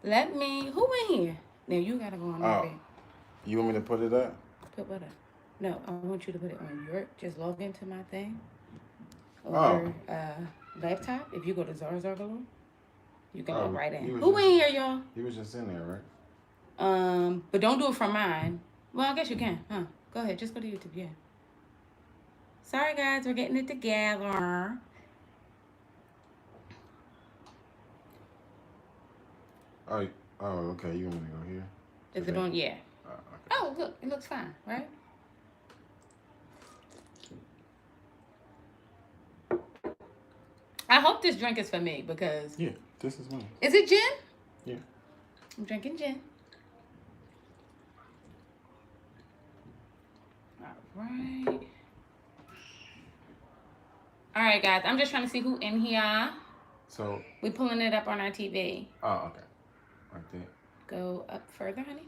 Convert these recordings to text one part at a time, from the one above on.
Who in here? Now you gotta go on that bed. You want me to put it up? Put what up? No, I want you to put it on your. Just log into my thing on your laptop. If you go to Zar Galore, you can log right in. Who in here, y'all? He was just in there, right? But don't do it from mine. Well, I guess you can, huh? Go ahead, just go to YouTube, yeah. Sorry, guys, we're getting it together. Oh, okay. You want me to go here? Is it on? Yeah. Okay. Oh, look, it looks fine, right? I hope this drink is for me because... Yeah, this is mine. Is it gin? Yeah. I'm drinking gin. Right. All right, guys. I'm just trying to see who in here. So we pulling it up on our TV. Oh, okay. Right there. Go up further, honey.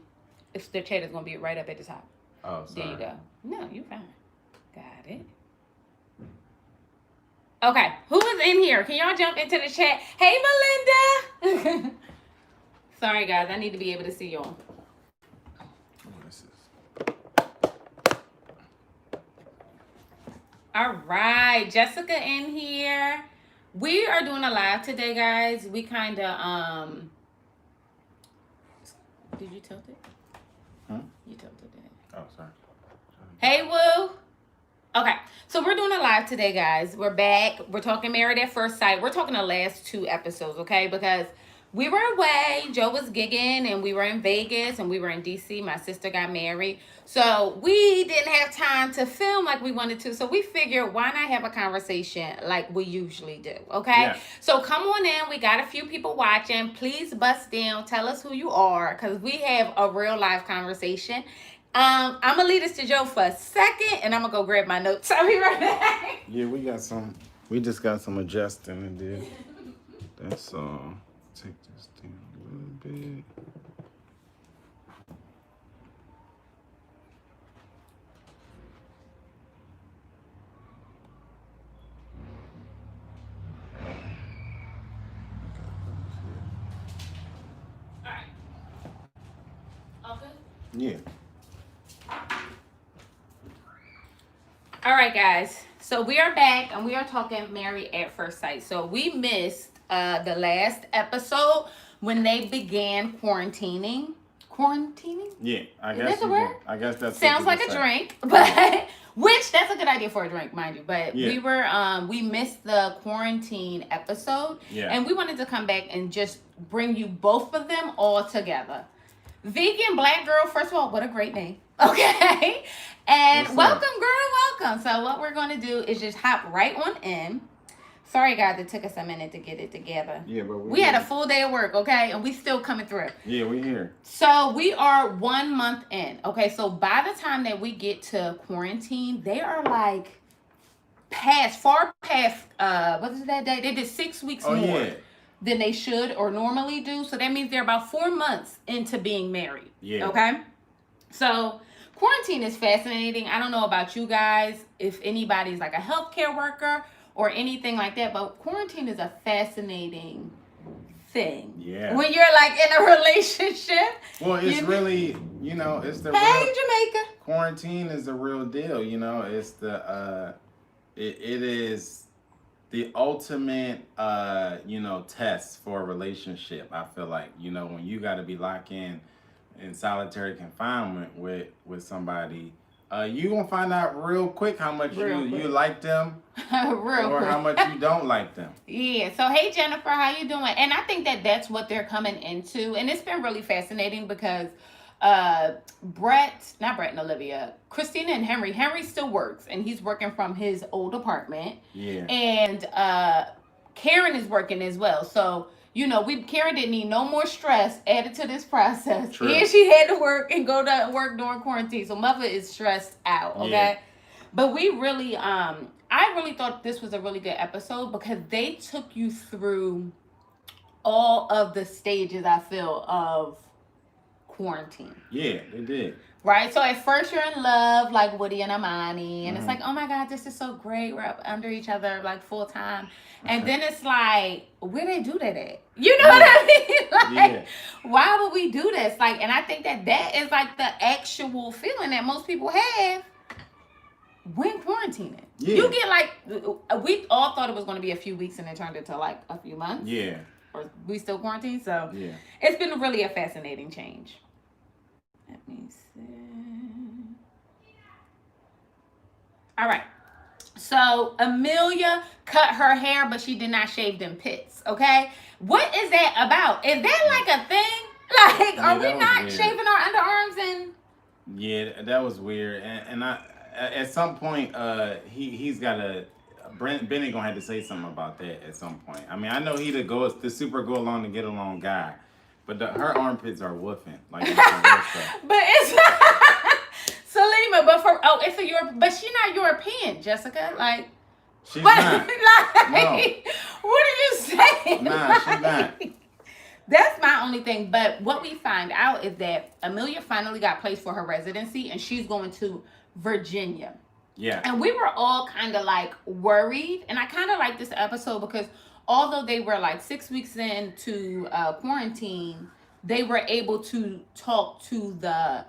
It's the chat is gonna be right up at the top. Oh, sorry. There you go. No, you fine. Got it. Okay, who is in here? Can y'all jump into the chat? Hey, Melinda. Sorry, guys. I need to be able to see y'all. All right, Jessica in here. We are doing a live today, guys. We kind of, did you tilt it? You tilted it. Oh, sorry. Hey, Woo. Okay, so we're doing a live today, guys. We're back. We're talking Married at First Sight. We're talking the last 2 episodes, okay? Because we were away. Joe was gigging, and we were in Vegas, and we were in D.C. My sister got married. So we didn't have time to film like we wanted to. So we figured, why not have a conversation like we usually do, okay? Yeah. So come on in. We got a few people watching. Please bust down. Tell us who you are, because we have a real live conversation. I'm going to lead us to Joe for a second, and I'm going to go grab my notes. I'll be right back. Yeah, we just got some adjusting to do. That's all. Take this down a little bit. All right. All good? Yeah. All right, guys. So we are back, and we are talking Married at First Sight. So we missed the last episode when they began quarantining. Quarantining? Yeah, I guess. Is that the word? I guess that's sounds like a drink, but which that's a good idea for a drink, mind you. But yeah. we missed the quarantine episode, and we wanted to come back and just bring you both of them all together. Vegan Black Girl, first of all, what a great name. Okay. And welcome, girl, welcome. So what we're going to do is just hop right on in. Sorry, guys, it took us a minute to get it together. Yeah, but we had a full day of work, okay? And we still coming through. Yeah, we here. So we are 1 month in, okay? So by the time that we get to quarantine, they are like far past, what is that day? They did 6 weeks more than they should or normally do. So that means they're about 4 months into being married. Yeah. Okay? So quarantine is fascinating. I don't know about you guys, if anybody's like a healthcare worker or anything like that, but quarantine is a fascinating thing. Yeah. When you're like in a relationship. Well, it's really, it's the Jamaica. Quarantine is the real deal, It's the it is the ultimate test for a relationship. I feel like, when you got to be locked in solitary confinement with somebody, you gonna find out real quick how much you like them or how much you don't like them. Yeah. So hey, Jennifer, how you doing? And I think that that's what they're coming into, and it's been really fascinating because not Brett and Olivia, Christina and Henry still works, and he's working from his old apartment. Yeah. And Karen is working as well. So Karen didn't need no more stress added to this process. True. And she had to work and go to work during quarantine. So mother is stressed out, okay? Yeah. But we really, I really thought this was a really good episode because they took you through all of the stages, I feel, of quarantine. Yeah, they did. Right? So at first you're in love, like Woody and Amani, and it's like, oh my God, this is so great. We're up under each other like full time. And then it's like, where they do that at? You know what I mean? Why would we do this? Like, and I think that is like the actual feeling that most people have when quarantining. Yeah. You get like, we all thought it was going to be a few weeks and it turned into like a few months. Yeah. Or we still quarantined. So Yeah. it's been really a fascinating change. Let me see. All right. So Amelia cut her hair, but she did not shave them pits. Okay. What is that about? Is that like a thing? Like, Yeah, are we that was not weird. shaving our underarms and? Yeah, that was weird. And I at some point he's got to Bennett gonna have to say something about that at some point. I mean, I know he the super go along to get along guy, but her armpits are woofing like it's some real stuff. But it's Salima, but it's a Europe, but she's not European, Jessica. Like, She's what? not. Like, what are you saying? Nah, she's not. That's my only thing. But what we find out is that Amelia finally got placed for her residency, and she's going to Virginia. Yeah. And we were all kind of like worried, and I kind of like this episode because although they were like 6 weeks into quarantine, they were able to talk to the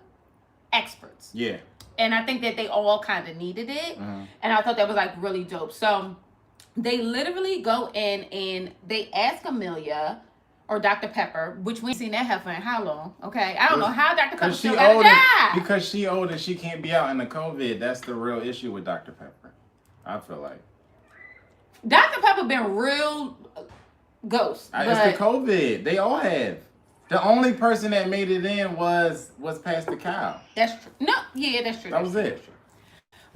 experts. Yeah. And I think that they all kind of needed it. And I thought that was like really dope. So they literally go in and they ask Amelia or Dr. Pepper, which we ain't seen that heifer in how long? Okay. I don't know how Dr. Pepper still got a job. Because she old and she can't be out in the COVID. That's the real issue with Dr. Pepper. I feel like. Dr. Pepper been real ghost. It's the COVID. They all have. The only person that made it in was Pastor Cow. That's true. No, yeah, that's true. That was it.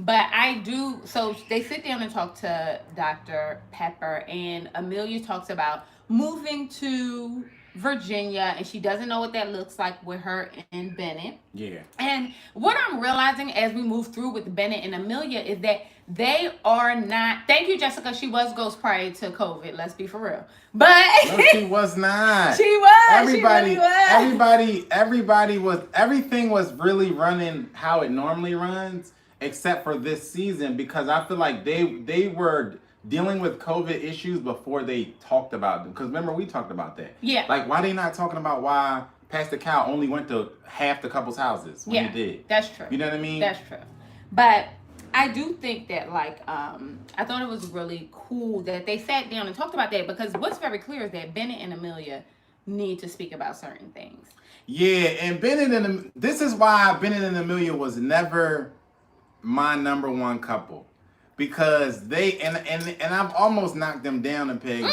But I do, so they sit down and talk to Dr. Pepper, and Amelia talks about moving to Virginia, and she doesn't know what that looks like with her and Bennett. Yeah. And what I'm realizing as we move through with Bennett and Amelia is that they are not. Thank you, Jessica. She was ghost prior to COVID. Let's be for real. But no, she was not. She was. Everybody, she really was. everybody was. Everything was really running how it normally runs, except for this season, because I feel like they were dealing with COVID issues before they talked about them. Because remember, we talked about that. Yeah. Like, why they not talking about why Pastor Cal only went to half the couple's houses when he did? That's true. You know what I mean? That's true. But I do think that, like, I thought it was really cool that they sat down and talked about that, because what's very clear is that Bennett and Amelia need to speak about certain things. Yeah, and this is why Bennett and Amelia was never my number one couple. Because they and I've almost knocked them down a peg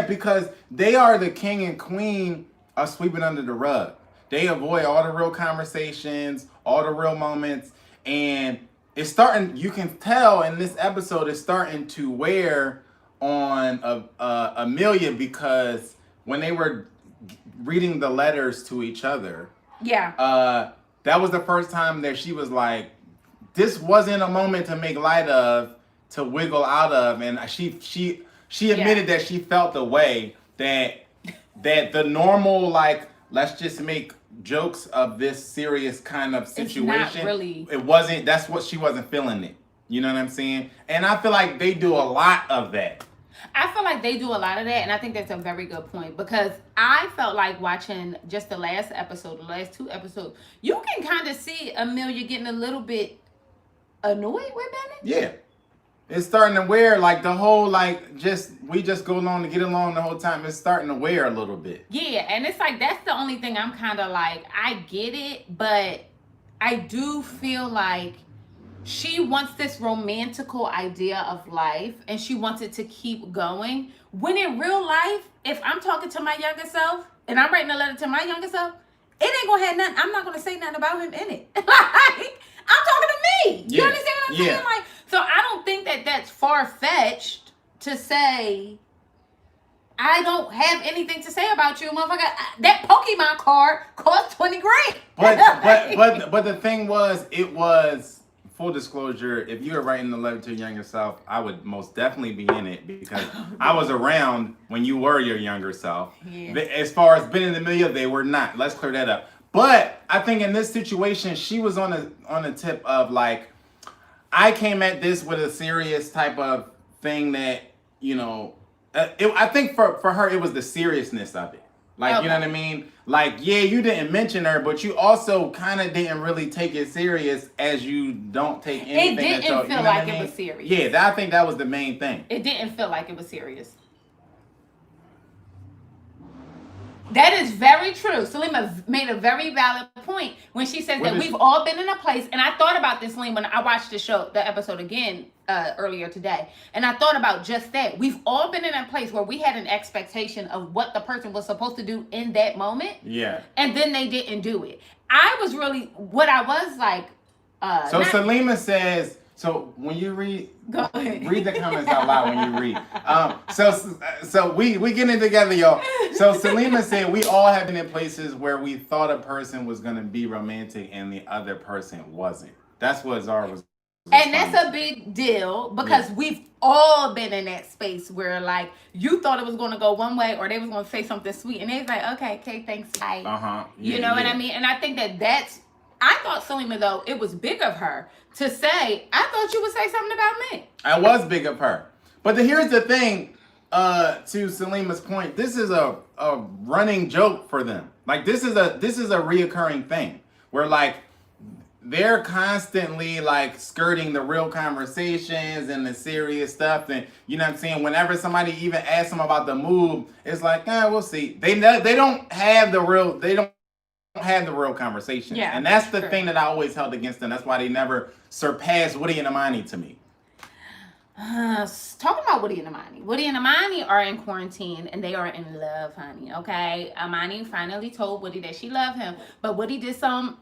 because they are the king and queen of sweeping under the rug. They avoid all the real conversations, all the real moments, and it's starting. You can tell in this episode it's starting to wear on Amelia, because when they were reading the letters to each other, that was the first time that she was like, this wasn't a moment to make light of, to wiggle out of, and she admitted that she felt the way that the normal, like, let's just make jokes of this serious kind of situation. It's not really. It wasn't. That's what she wasn't feeling it. You know what I'm saying? And I feel like they do a lot of that. I feel like they do a lot of that, and I think that's a very good point, because I felt like watching just the last episode, the last two episodes, you can kind of see Amelia getting a little bit annoyed with Bennett? Yeah. It's starting to wear, like, the whole, like, we just go along to get along the whole time. It's starting to wear a little bit. Yeah, and it's like, that's the only thing I'm kind of like, I get it, but I do feel like she wants this romantical idea of life, and she wants it to keep going. When in real life, if I'm talking to my younger self, and I'm writing a letter to my younger self, it ain't gonna have nothing, I'm not gonna say nothing about him in it. Like, I'm talking to me. You understand what I'm saying? Like, so I don't think that that's far-fetched to say, I don't have anything to say about you, motherfucker. That Pokemon card cost $20,000. But the thing was, it was, full disclosure, if you were writing the letter to your younger self, I would most definitely be in it, because I was around when you were your younger self. Yeah. As far as Bennett and Amelia, they were not. Let's clear that up. But I think in this situation, she was on a tip of, like, I came at this with a serious type of thing that, you know, I think for her, it was the seriousness of it. Like, Okay. you know what I mean? Like, yeah, you didn't mention her, but you also kind of didn't really take it serious as you don't take anything It that y'all, didn't you feel know what like I it mean? was serious. Yeah, I think that was the main thing. It didn't feel like it was serious. That is very true. Salima made a very valid point when she says that we've all been in a place, and I thought about this, Salima, when I watched the episode again earlier today, and I thought about just that. We've all been in a place where we had an expectation of what the person was supposed to do in that moment, Yeah. and then they didn't do it. I was really, what I was like, so Salima says, so when you read the comments out loud when you read. So we getting together, y'all. So Salima said we all have been in places where we thought a person was gonna be romantic and the other person wasn't. That's what Zara was. And that's a big deal because we've all been in that space where like you thought it was going to go one way or they was going to say something sweet and they was like, okay, thanks, bye. You know what I mean? And I think I thought Salima, though, it was big of her to say, I thought you would say something about me. I was big of her. But here's the thing, to Salima's point, this is a running joke for them. Like this is a reoccurring thing where like they're constantly like skirting the real conversations and the serious stuff, and you know what I'm saying. Whenever somebody even asks them about the move, it's like, we'll see. They don't have the real conversation, and that's the thing that I always held against them. That's why they never surpassed Woody and Amani to me. Talking about Woody and Amani. Woody and Amani are in quarantine and they are in love, honey. Okay, Amani finally told Woody that she loved him, but Woody did some,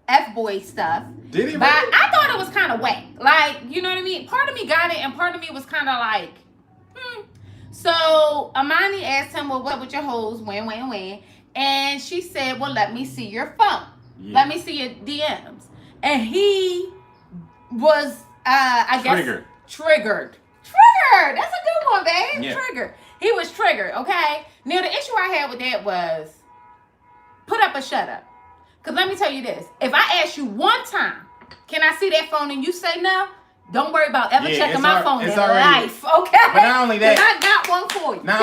F-boy stuff. Did he? But I thought it was kind of whack. Like, you know what I mean? Part of me got it, and part of me was kind of like, So Amani asked him, well, what with your hoes? When? And she said, well, let me see your phone. Yeah. Let me see your DMs. And he was, triggered. That's a good one, babe. Yeah. Triggered. He was triggered, okay? Now, the issue I had with that was, put up or shut up. Because let me tell you this. If I ask you one time, can I see that phone and you say no, don't worry about ever checking my phone in life, okay? But not only that. I got one for you. Not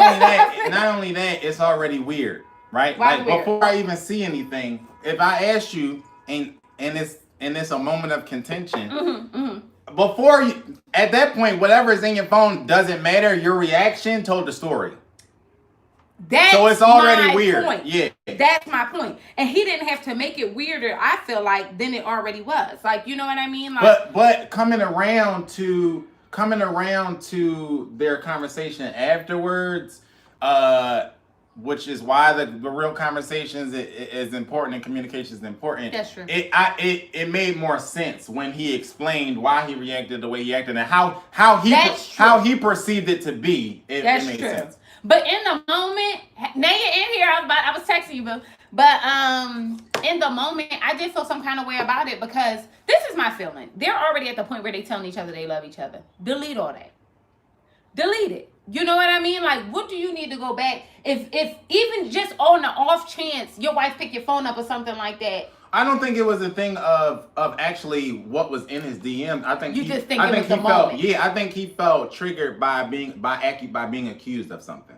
only that, it's already weird, right? Why like weird? Before I even see anything, if I ask you and it's a moment of contention, before you, at that point, whatever is in your phone doesn't matter. Your reaction told the story. So it's already weird. Point. Yeah. That's my point. And he didn't have to make it weirder, I feel like, than it already was. Like, you know what I mean? Like, but coming around to their conversation afterwards, which is why the real conversations is important and communication is important. That's true. It made more sense when he explained why he reacted the way he acted and how he perceived it to be. It made sense. But in the moment, now you're in here. I was texting you, boo. But in the moment, I did feel some kind of way about it because this is my feeling. They're already at the point where they're telling each other they love each other. Delete all that. Delete it. You know what I mean? Like, what do you need to go back? If even just on the off chance your wife pick your phone up or something like that. I don't think it was a thing of actually what was in his DM. I think it was the moment. I think he felt triggered by being accused of something.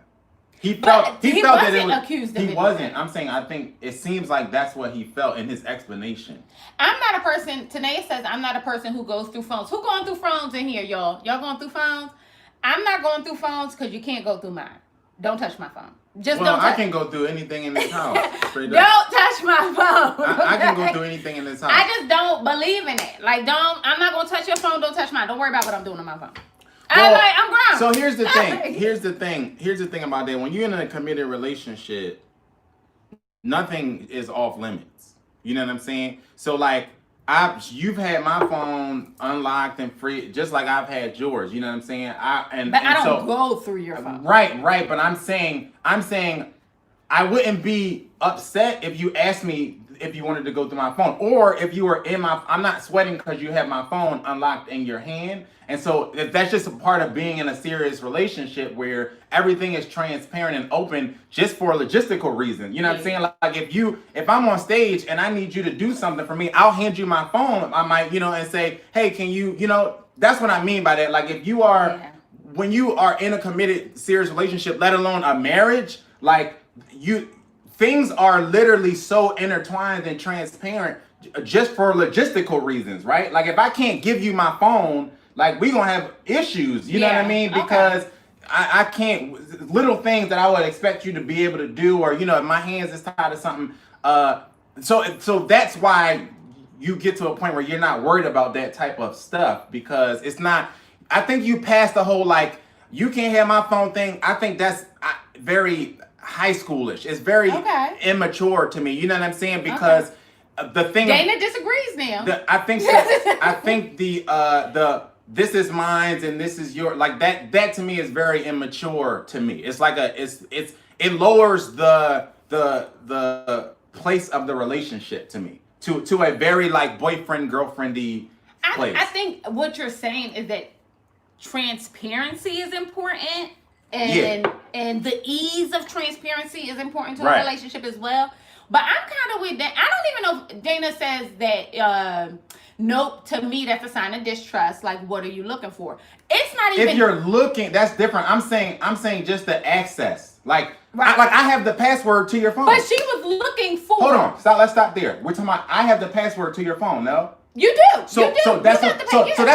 He felt that it was accused of he wasn't. I'm saying I think it seems like that's what he felt in his explanation. I'm not a person. Tanea says I'm not a person who goes through phones. Who going through phones in here, y'all? Y'all going through phones? I'm not going through phones because you can't go through mine. Don't touch my phone. Don't touch. I can go through anything in this house. Don't touch my phone. I can go through anything in this house. I just don't believe in it. Like, I'm not going to touch your phone. Don't touch mine. Don't worry about what I'm doing on my phone. I'm grown. So here's the thing. Here's the thing about that. When you're in a committed relationship, nothing is off limits. You know what I'm saying? So like, you've had my phone unlocked and free, just like I've had yours. You know what I'm saying? I don't go through your phone. Right. But I'm saying, I wouldn't be upset if you asked me if you wanted to go through my phone, or if you were I'm not sweating because you have my phone unlocked in your hand. And so if that's just a part of being in a serious relationship where everything is transparent and open just for a logistical reason. You know what I'm saying? Like if I'm on stage and I need you to do something for me, I'll hand you my phone. I might, and say, hey, can you, that's what I mean by that. Like if you are when you are in a committed, serious relationship, let alone a marriage, like things are literally so intertwined and transparent just for logistical reasons, right? Like if I can't give you my phone, like we gonna have issues, you know what I mean? Because I can't, little things that I would expect you to be able to do, or, you know, if my hands is tied to something. So that's why you get to a point where you're not worried about that type of stuff, because it's not, I think you passed the whole, like, you can't have my phone thing. I think that's very high schoolish. It's very immature to me. You know what I'm saying? Because the thing, Dana disagrees now. I think the this is mine and this is your, like that to me is very immature to me. It's like it lowers the place of the relationship to me to a very like boyfriend girlfriendy place. I think what you're saying is that transparency is important, and the ease of transparency is important to a relationship as well. But I'm kind of with that. I don't even know if Dana says that. Nope, to me that's a sign of distrust. Like, what are you looking for? It's not even. If you're looking, that's different. I'm saying just the access. Like, I have the password to your phone. But she was looking for. Hold on, let's stop there. We're talking about I have the password to your phone. No. You do. So that's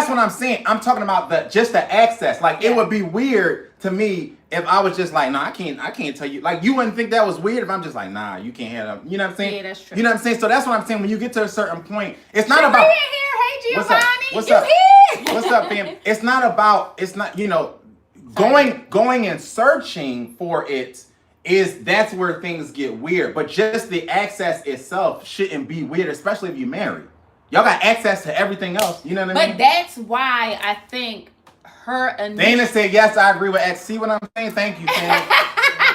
what I'm saying. I'm talking about just the access. Like it would be weird to me if I was just like, no, I can't tell you. Like you wouldn't think that was weird if I'm just like, nah, you can't have them. You know what I'm saying? Yeah, that's true. You know what I'm saying? So that's what I'm saying. When you get to a certain point, it's not about. Hey, Giovanni. What's up? Here? What's up, fam? It's not. You know, going and searching for it. That's where things get weird. But just the access itself shouldn't be weird, especially if you're married. Y'all got access to everything else. You know what I mean? But that's why I think her Dana said, yes, I agree with X. See what I'm saying? Thank you, Sam.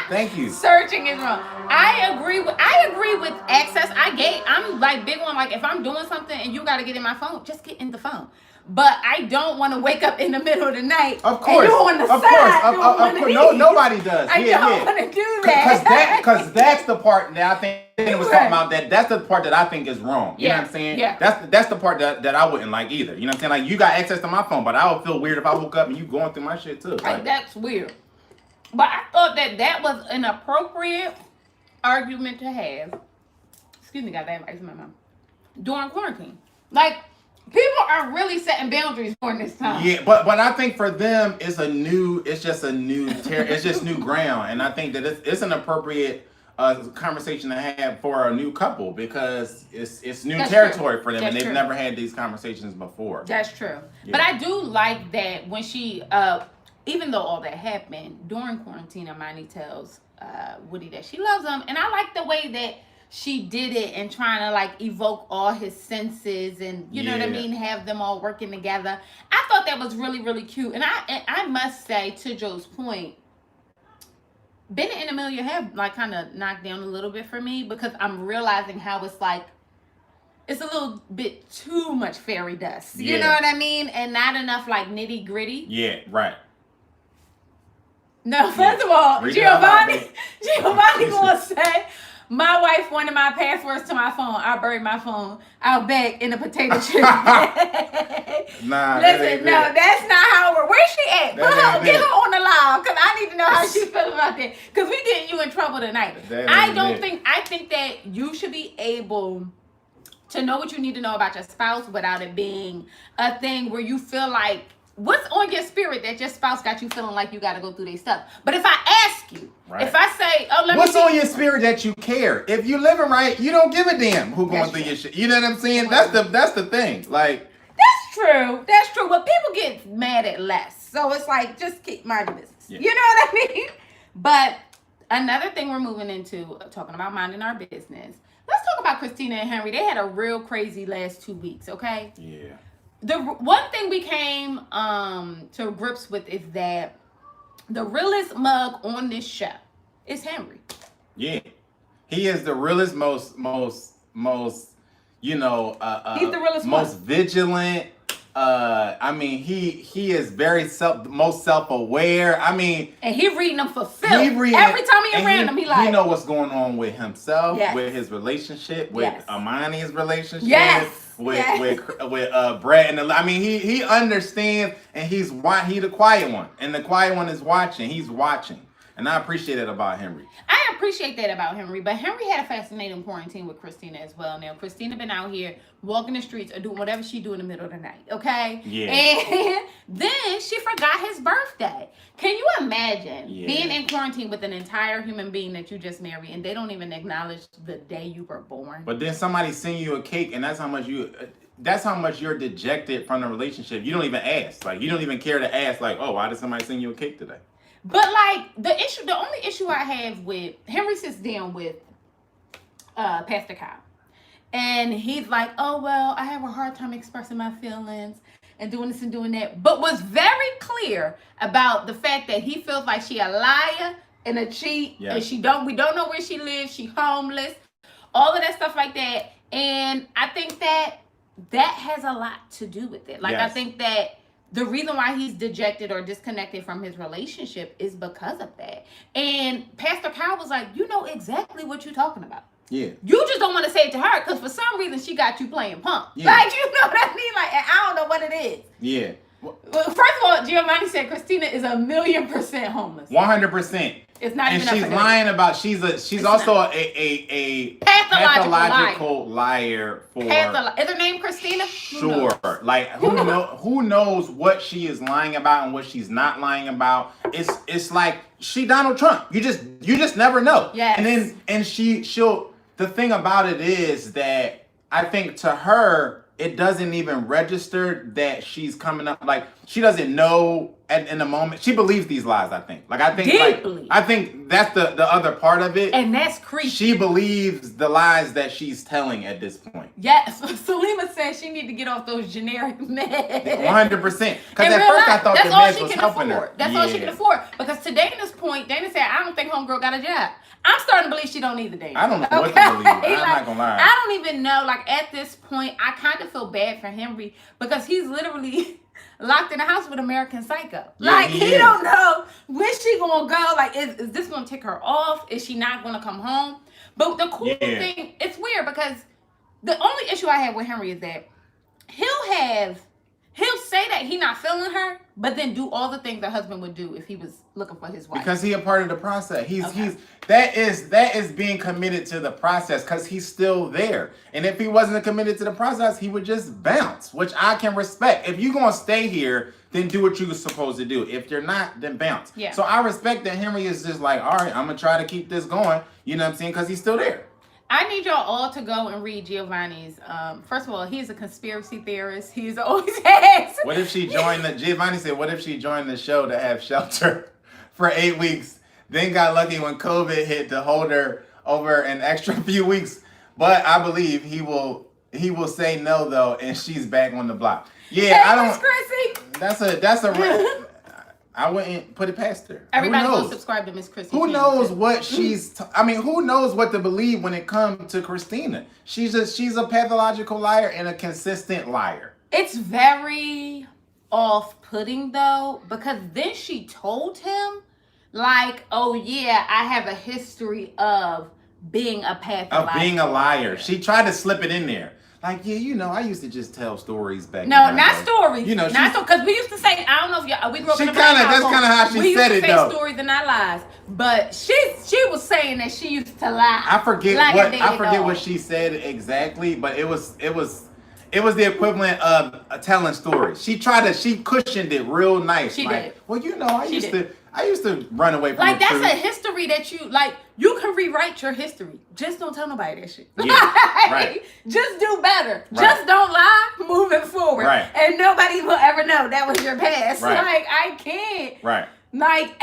Thank you. Searching is wrong. I agree with access. I'm like big one. Like if I'm doing something and you got to get in my phone, just get in the phone. But I don't want to wake up in the middle of the night. Of course. And you on the side. Of course. No, nobody does. I don't want to do that. Because that's the part that I think Dana was talking about. That's the part that I think is wrong. You know what I'm saying? Yeah. That's the part that I wouldn't like either. You know what I'm saying? Like you got access to my phone, but I would feel weird if I woke up and you going through my shit too. Like that's weird. But I thought that was an appropriate argument to have. Excuse me, goddamn, ice in my mouth. During quarantine, like. People are really setting boundaries during this time. Yeah, but I think for them it's just new ground, and I think that it's an appropriate conversation to have for a new couple because it's new territory for them, and they've never had these conversations before. That's true. Yeah. But I do like that when she, even though all that happened during quarantine, Amani tells Woody that she loves him, and I like the way that she did it and trying to like evoke all his senses and you know what I mean, have them all working together. I thought that was really, really cute. And I must say, to Joe's point, Bennett and Amelia have like kind of knocked down a little bit for me because I'm realizing how it's like it's a little bit too much fairy dust. You know what I mean? And not enough like nitty gritty. Yeah, right. No, first of all, Giovanni gonna say, my wife wanted my passwords to my phone. I buried my phone out back in a potato chip bag. Nah, listen, no, that's not how it works. Where's she at? Get her on the live, because I need to know how she feels about that. Because we getting you in trouble tonight. I think that you should be able to know what you need to know about your spouse without it being a thing where you feel like, what's on your spirit that your spouse got you feeling like you got to go through their stuff? But if I ask you, if I say, what's on your spirit that you care? If you living right, you don't give a damn who going through your shit. You know what I'm saying? That's the thing. Like that's true. But people get mad at less, so it's like just keep mind your business. Yeah. You know what I mean? But another thing we're moving into talking about minding our business. Let's talk about Christina and Henry. They had a real crazy last 2 weeks. Okay. Yeah. The one thing we came to grips with is that the realest mug on this show is Henry. Yeah, he is the realest, most you know, he's the realest, most vigilant. I mean, he is very most self-aware. I mean, and he reading them for filth. Every time he around them, he know what's going on with himself, with his relationship, with Amani's relationship. Yes. with Brett and I mean he understands, and he the quiet one, and the quiet one is watching. He's watching, and I appreciate it about Henry. I appreciate that about Henry, but Henry had a fascinating quarantine with Christina as well. Now, Christina been out here walking the streets or doing whatever she do in the middle of the night, okay? Yeah. And then she forgot his birthday. Can you imagine being in quarantine with an entire human being that you just married, and they don't even acknowledge the day you were born? But then somebody send you a cake, and that's how much you're dejected from the relationship. You don't even ask. Like, you don't even care to ask, like, oh, why did somebody send you a cake today? But like the only issue I have with Henry sits down with Pastor Kyle, and he's like, "Oh well, I have a hard time expressing my feelings and doing this and doing that," but was very clear about the fact that he feels like she a liar and a cheat, and we don't know where she lives, she homeless, all of that stuff like that, and I think that has a lot to do with it. Like I think that the reason why he's dejected or disconnected from his relationship is because of that. And Pastor Kyle was like, you know exactly what you're talking about. Yeah. You just don't want to say it to her because for some reason she got you playing punk. Yeah. Like, you know what I mean? Like, I don't know what it is. Yeah. Well, first of all, Giovanni said Christina is 1,000,000% homeless. 100%. It's not and even she's lying about she's also a pathological liar for is her name Christina? Sure. Like who knows what she is lying about and what she's not lying about. It's like she Donald Trump. You just never know. Yes. And she'll the thing about it is that I think to her it doesn't even register that she's coming up. Like, she doesn't know in the moment. She believes these lies, I think. Like, I think deeply. I think that's the other part of it. And that's creepy. She believes the lies that she's telling at this point. Yes. Salima said she need to get off those generic meds. 100%. Because at first I thought the meds was helping her. That's all she can afford. Because to Dana's point, Dana said, I don't think homegirl got a job. I'm starting to believe she don't either, Dana. I don't know what to believe. I'm not gonna lie. I don't even know. Like, at this point, I kind of feel bad for Henry because he's literally locked in the house with American Psycho. Yeah, like, he don't know when she gonna go. Like, is this gonna take her off? Is she not gonna come home? But the cool thing, it's weird because the only issue I have with Henry is that he'll say that he not feeling her, but then do all the things the husband would do if he was looking for his wife. Because he a part of the process. That is being committed to the process because he's still there. And if he wasn't committed to the process, he would just bounce, which I can respect. If you're gonna stay here, then do what you're supposed to do. If you're not, then bounce. Yeah. So I respect that Henry is just like, all right, I'm gonna try to keep this going. You know what I'm saying? Because he's still there. I need y'all all to go and read Giovanni's. First of all, he's a conspiracy theorist. He's always has. What if she joined Giovanni said, what if she joined the show to have shelter for 8 weeks, then got lucky when COVID hit to hold her over an extra few weeks? But I believe he will say no though, and she's back on the block. Yeah, hey, I don't. Miss Chrissy. That's a. I wouldn't put it past her. Everybody go subscribe to Miss Chrissy. Who knows what who knows what to believe when it comes to Christina? She's a pathological liar and a consistent liar. It's very off-putting though, because then she told him, like, oh yeah, I have a history of being a pathological liar. She tried to slip it in there. Like, yeah, you know, I used to just tell stories back then. No, not stories. You know, not so, because we used to say, I don't know if y'all, we grew up in a that's kind of how she said it, though. We used to say stories and not lies. But she was saying that she used to lie. I forget what she said exactly, but it was the equivalent of telling stories. She cushioned it real nice. She did. Well, you know, I used to run away from like the that's truth. A history that you can rewrite your history. Just don't tell nobody that shit. Yeah, right. Just do better. Right. Just don't lie moving forward. Right. And nobody will ever know that was your past. Right. Like, I can't. Right. Like,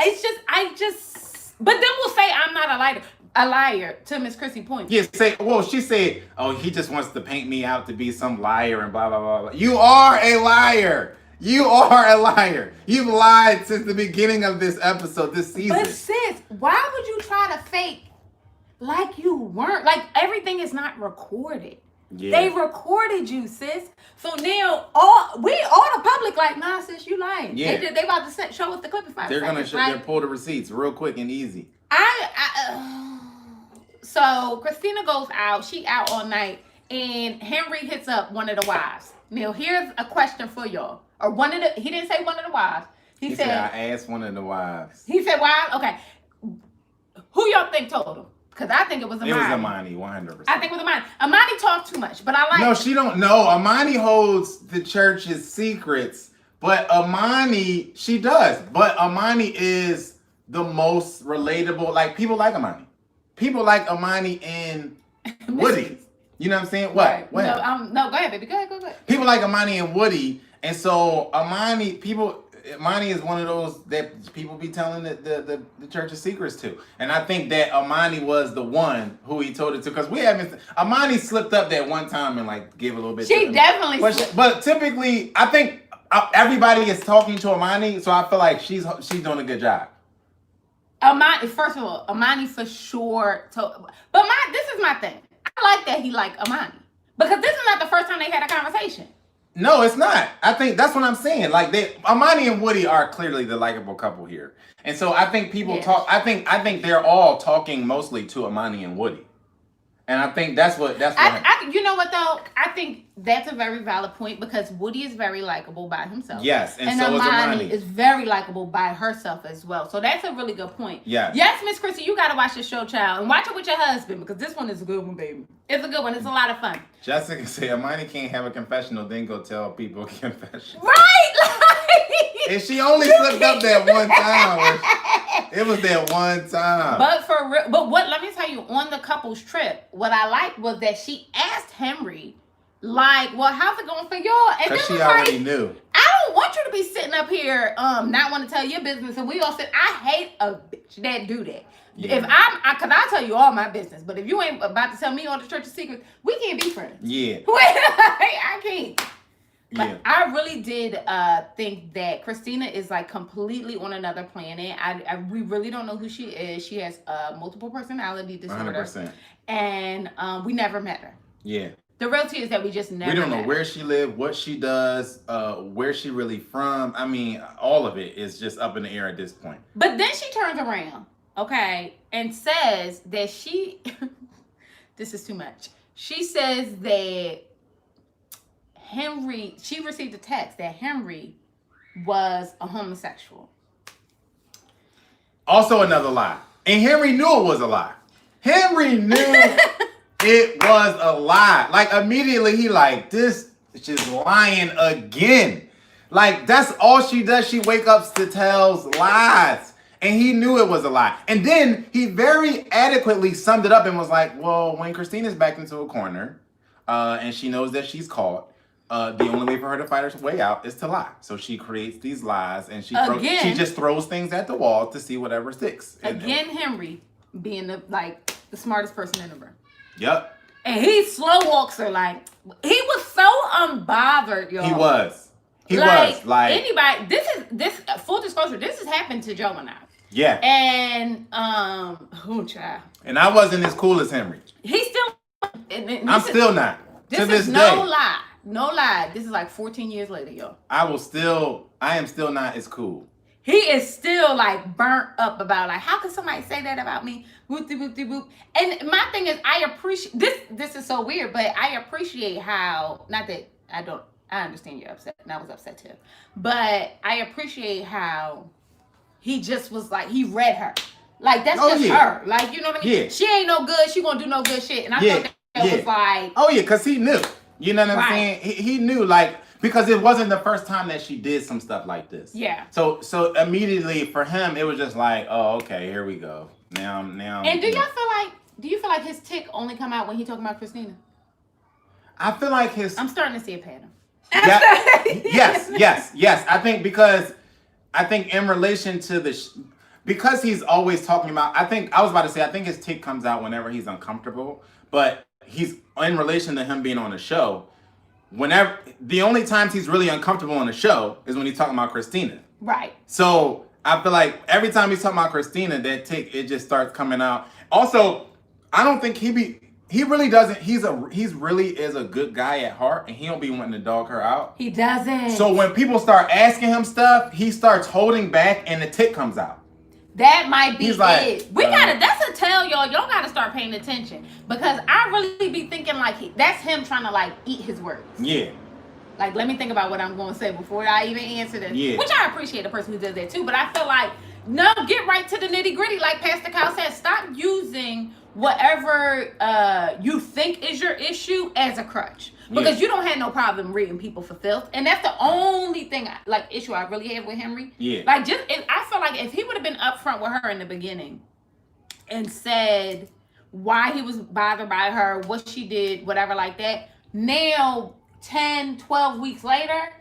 but then we'll say I'm not a liar to Miss Chrissy point. Yeah, she said, oh, he just wants to paint me out to be some liar and blah, blah, blah, blah. You are a liar. You are a liar. You've lied since the beginning of this episode, this season. But sis, why would you try to fake like you weren't? Like, everything is not recorded. Yeah. They recorded you, sis. So now all the public like, nah, sis, you lying. Yeah. They about to show us the clip in 5 They're seconds. They're gonna pull the receipts real quick and easy. So Christina goes out. She out all night. and Henry hits up one of the wives. Now, here's a question for y'all. Or he didn't say one of the wives. He said, I asked one of the wives. He said, wives? Okay. Who y'all think told him? Because I think it was Amani. It was Amani, 100%. I think it was Amani. Amani talked too much, but I like No, she don't know. Amani holds the church's secrets, but Amani, she does. But Amani is the most relatable. Like, people like Amani. People like Amani and Woody. You know what I'm saying? What? Right. What? No, go ahead, baby. Go ahead. People like Amani and Woody. And so Amani is one of those that people be telling the church's secrets to. And I think that Amani was the one who he told it to. Because Amani slipped up that one time and like gave a little bit. She definitely slipped. But typically, I think everybody is talking to Amani. So I feel like she's doing a good job. Amani, first of all, Amani for sure. This is my thing. I like that he liked Amani. Because this is not the first time they had a conversation. No, it's not. I think that's what I'm saying. Like Amani and Woody are clearly the likable couple here. And so I think people talk. I think they're all talking mostly to Amani and Woody. And I think that's what you know what though? I think that's a very valid point because Woody is very likable by himself. Yes, and so Amani is very likable by herself as well. So that's a really good point. Yeah. Yes, Miss Chrissy, you gotta watch this show, child, and watch it with your husband because this one is a good one, baby. It's a good one. It's a lot of fun. Jessica said Amani can't have a confessional, then go tell people a confession. Right? And she only slipped up that one time. It was that one time. But for real, let me tell you, on the couple's trip, what I liked was that she asked Henry, like, well, how's it going for y'all? And because she already knew. I don't want you to be sitting up here, not want to tell your business. And we all said, I hate a bitch that do that. Yeah. Because I tell you all my business, but if you ain't about to tell me all the church's secrets, we can't be friends. Yeah. I can't. But Yeah. I really did think that Christina is like completely on another planet. We really don't know who she is. She has multiple personality disorder. 100%. And we never met her. Yeah. The reality is that we just never We don't know met where her. she lived, what she does, where she really from. I mean, all of it is just up in the air at this point. But then she turns around, okay, and says that this is too much. She says that she received a text that Henry was a homosexual. Also another lie. And Henry knew it was a lie. Henry knew it was a lie. Like, immediately he like, this is just lying again. Like, that's all she does. She wake up to tells lies. And he knew it was a lie. And then he very adequately summed it up and was like, well, when Christina's backed into a corner and she knows that she's caught, the only way for her to fight her way out is to lie. So she creates these lies and she just throws things at the wall to see whatever sticks. Henry being the smartest person in the room. Yep. And he slow walks her like he was so unbothered, y'all. He was like anybody. This full disclosure. This has happened to Joe and I. Yeah. And child. And I wasn't as cool as Henry. He's still. I'm still not. This to this is day. no lie. No lie. This is like 14 years later, y'all. I am still not as cool. He is still like burnt up about like, how can somebody say that about me? Whoop de whoop de whoop. And my thing is, I appreciate this is so weird, but I appreciate how, not that I understand you're upset, and I was upset too. But I appreciate how he just was like, he read her. Like, that's her. Like, you know what I mean? Yeah. She ain't no good, she gonna do no good shit. And I thought that was like, oh yeah, because he knew. You know what I'm saying? He knew, like, because it wasn't the first time that she did some stuff like this. Yeah. So immediately for him, it was just like, oh, okay, here we go. Now. And do you feel like his tick only come out when he talking about Christina? I feel like I'm starting to see a pattern. Yes. I think in relation to because he's always talking about, I think his tick comes out whenever he's uncomfortable, but he's in relation to him being on the show. Whenever the only times he's really uncomfortable on the show is when he's talking about Christina. Right. So I feel like every time he's talking about Christina, that tick, it just starts coming out. Also, I don't think he really doesn't. He's really is a good guy at heart, and he don't be wanting to dog her out. He doesn't. So when people start asking him stuff, he starts holding back, and the tick comes out. That might be He's like, it. That's a tell, y'all. Y'all gotta start paying attention. Because I really be thinking like that's him trying to like eat his words. Yeah. Like, let me think about what I'm going to say before I even answer this. Yeah. Which I appreciate the person who does that too. But I feel like, no, get right to the nitty gritty. Like Pastor Kyle said, stop using whatever you think is your issue as a crutch. Because you don't have no problem reading people for filth. And that's the only thing, issue I really have with Henry. Yeah. Like, I feel like if he would have been upfront with her in the beginning and said why he was bothered by her, what she did, whatever like that, now 10, 12 weeks later,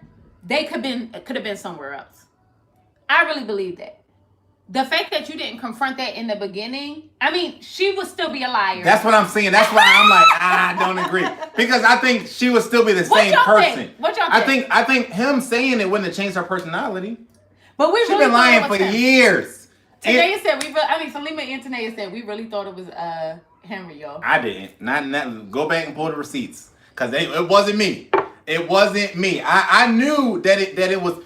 they could have been somewhere else. I really believe that. The fact that you didn't confront that in the beginning, I mean, she would still be a liar. That's what I'm saying. That's why I'm like, I don't agree. Because I think she would still be the same person. What y'all think? I think him saying it wouldn't have changed her personality. But She's been lying for years. Tanea said Salima and Tanea said we really thought it was Henry, y'all. I didn't. Not go back and pull the receipts. Because it wasn't me. It wasn't me. I knew that it was.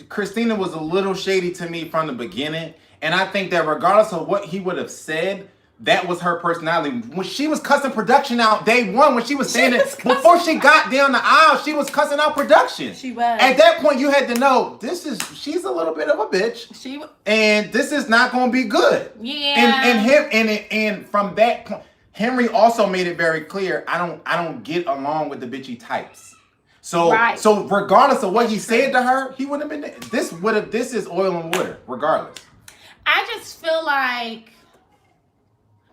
Christina was a little shady to me from the beginning. And I think that regardless of what he would have said, that was her personality. When she was cussing production out day one, when she was saying it, before she got down the aisle, she was cussing out production. She was. At that point, you had to know, she's a little bit of a bitch. And this is not going to be good. Yeah. And from that point, Henry also made it very clear, I don't get along with the bitchy types. So regardless of what he said to her, he wouldn't have been there. This is oil and water, regardless. I just feel like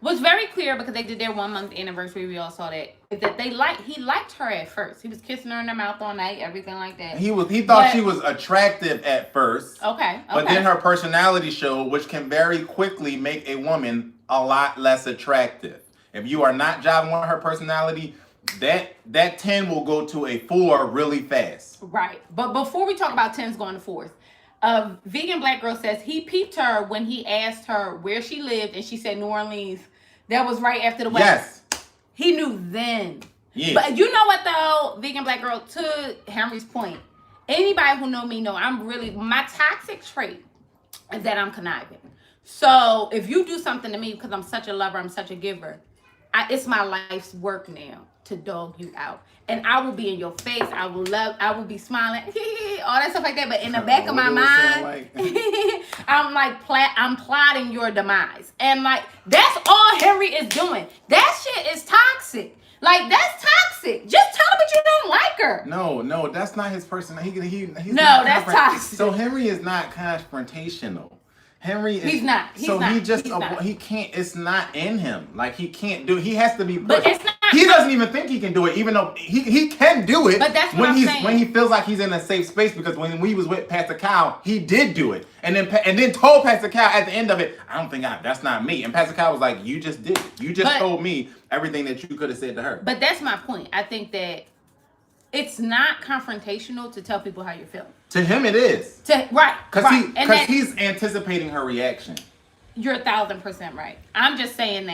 was very clear because they did their 1 month anniversary. We all saw that he liked her at first. He was kissing her in the mouth all night, everything like that. He thought she was attractive at first. Okay. But then her personality showed, which can very quickly make a woman a lot less attractive. If you are not jiving with her personality, that 10 will go to a 4 really fast. Right. But before we talk about 10s going to 4s, vegan black girl says he peeped her when he asked her where she lived and she said New Orleans. That was right after the wedding. Yes. He knew then. Yeah. But you know what though, vegan black girl, to Henry's point, anybody who know me know my toxic trait is that I'm conniving. So if you do something to me because I'm such a lover, I'm such a giver, it's my life's work now to dog you out. And I will be in your face. I will be smiling, all that stuff like that. But in the back of my mind, I'm plotting your demise. And like, that's all Henry is doing. That shit is toxic. Like, that's toxic. Just tell her that you don't like her. No, that's not his person. That's toxic. So Henry is not confrontational. He's not. He can't. It's not in him. Like, he can't do it. He has to be pushed. But it's not. He doesn't even think he can do it, even though he can do it. But that's what I'm saying. When he feels like he's in a safe space, because when we was with Pastor Kyle, he did do it, and then told Pastor Kyle at the end of it, I don't think that's not me. And Pastor Kyle was like, you just did it. You just told me everything that you could have said to her. But that's my point. I think that it's not confrontational to tell people how you're feeling. To him, it is. Because he's anticipating her reaction. You're 1,000% right. I'm just saying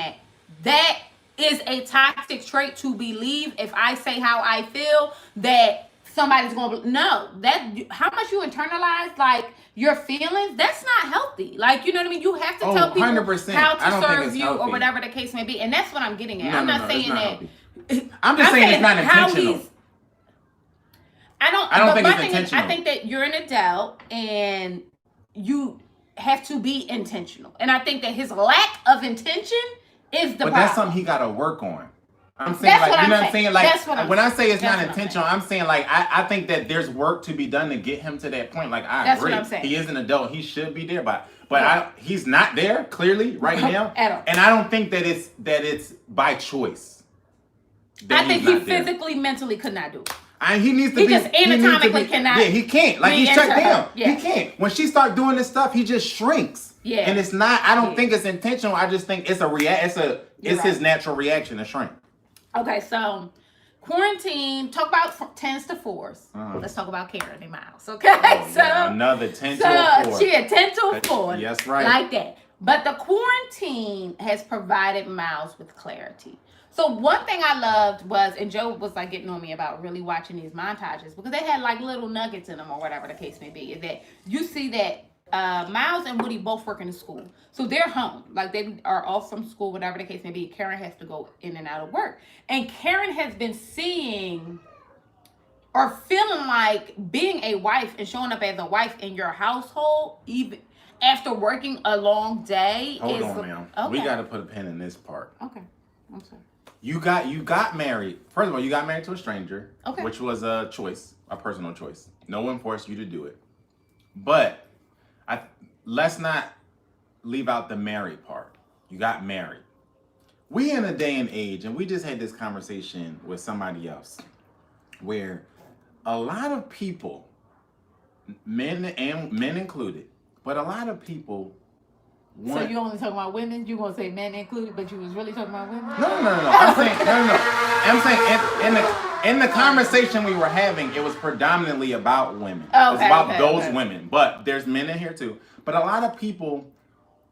that is a toxic trait to believe if I say how I feel that somebody's going to... No. How much you internalize, like, your feelings, that's not healthy. Like, you know what I mean? You have to tell people 100%. how to serve you or whatever the case may be. And that's what I'm getting at. I'm not saying that... I'm just saying it's not intentional. I don't think it's intentional. I think that you're an adult and you have to be intentional. And I think that his lack of intention is the problem. But that's something he got to work on. I'm saying, like, you know what I'm saying? Like, when I say it's not intentional, I'm saying, like, I think that there's work to be done to get him to that point. Like, I agree. What I'm saying. He is an adult. He should be there. But he's not there, clearly, right now. At all. And I don't think that it's by choice. I think he physically, mentally could not do it. He needs to be. He just anatomically cannot. Yeah, he can't. Like, he's shut down. Yeah. He can't. When she starts doing this stuff, he just shrinks. Yeah. And it's not. I don't think it's intentional. I just think it's It's his natural reaction to shrink. Okay, so quarantine. Talk about 10s to 4s. Let's talk about Karen and Miles. Okay, another 10 to a 4. Yeah, 10 to a 4. Yes, right. Like that. But the quarantine has provided Miles with clarity. So one thing I loved was, and Joe was like getting on me about really watching these montages because they had like little nuggets in them or whatever the case may be, is that you see that Miles and Woody both work in the school. So they're home. Like they are off from school, whatever the case may be. Karen has to go in and out of work. And Karen has been seeing or feeling like being a wife and showing up as a wife in your household, even after working a long day. Hold on, ma'am. Okay. We got to put a pin in this part. Okay. I'm sorry. You got married. First of all, you got married to a stranger, okay, which was a choice, a personal choice. No one forced you to do it. But let's not leave out the married part. You got married. We in a day and age, and we just had this conversation with somebody else, where a lot of people, men included, but a lot of people want... So you only talking about women? You gonna say men included, but you was really talking about women? No. I'm saying no. I'm saying in the conversation we were having, it was predominantly about women. Okay, it's about those women, but there's men in here too. But a lot of people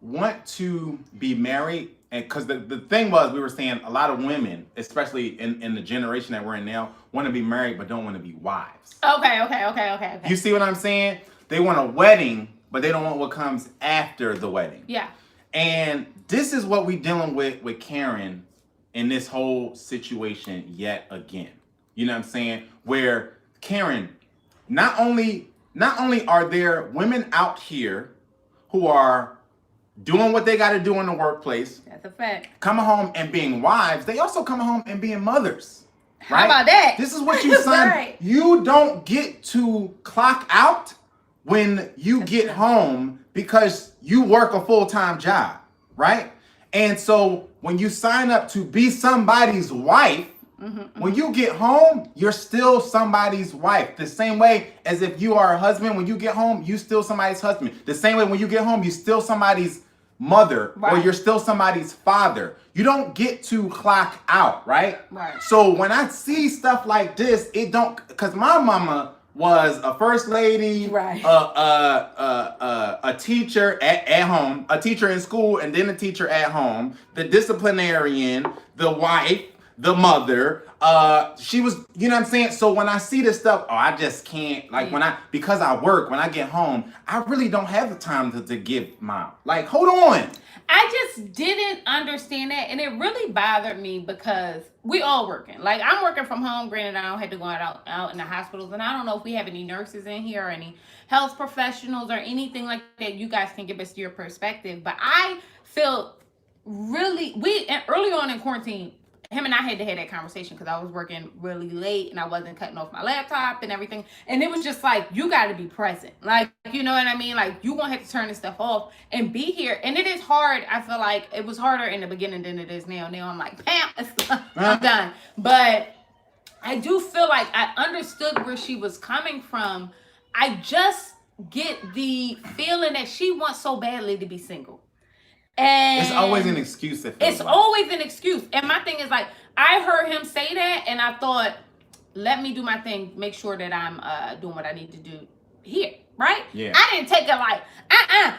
want to be married, and because the thing was, we were saying a lot of women, especially in the generation that we're in now, want to be married but don't want to be wives. Okay. You see what I'm saying? They want a wedding, but they don't want what comes after the wedding. Yeah. And this is what we're dealing with Karen in this whole situation yet again. You know what I'm saying? Where Karen, not only are there women out here who are doing what they got to do in the workplace. That's a fact. Coming home and being wives, they also come home and being mothers. Right? How about that? This is what you son. Right. You don't get to clock out when you get home because you work a full-time job, right? And so when you sign up to be somebody's wife, when you get home, you're still somebody's wife. The same way as if you are a husband, when you get home, you still somebody's husband. The same way when you get home, you still somebody's mother, right, or you're still somebody's father. You don't get to clock out, right? Right. So when I see stuff like this, it don't, because my mama was a first lady, right, a teacher at home, a teacher in school, and then a teacher at home, the disciplinarian, the wife, the mother. She was, you know what I'm saying? So when I see this stuff, I just can't, like, because I work, when I get home, I really don't have the time to give mom. Like, hold on. I just didn't understand that, and it really bothered me because we all working. Like, I'm working from home. Granted, I don't have to go out in the hospitals, and I don't know if we have any nurses in here or any health professionals or anything like that. You guys can give us your perspective. But I feel really, early on in quarantine, him and I had to have that conversation because I was working really late and I wasn't cutting off my laptop and everything. And it was just like, you got to be present. Like, you know what I mean? Like, you won't have to turn this stuff off and be here. And it is hard. I feel like it was harder in the beginning than it is now. Now I'm like, bam, I'm done. But I do feel like I understood where she was coming from. I just get the feeling that she wants so badly to be single. And it's always an excuse. Always an excuse. And my thing is, like, I heard him say that and I thought, let me do my thing, make sure that I'm doing what I need to do here, right? Yeah. I didn't take it like,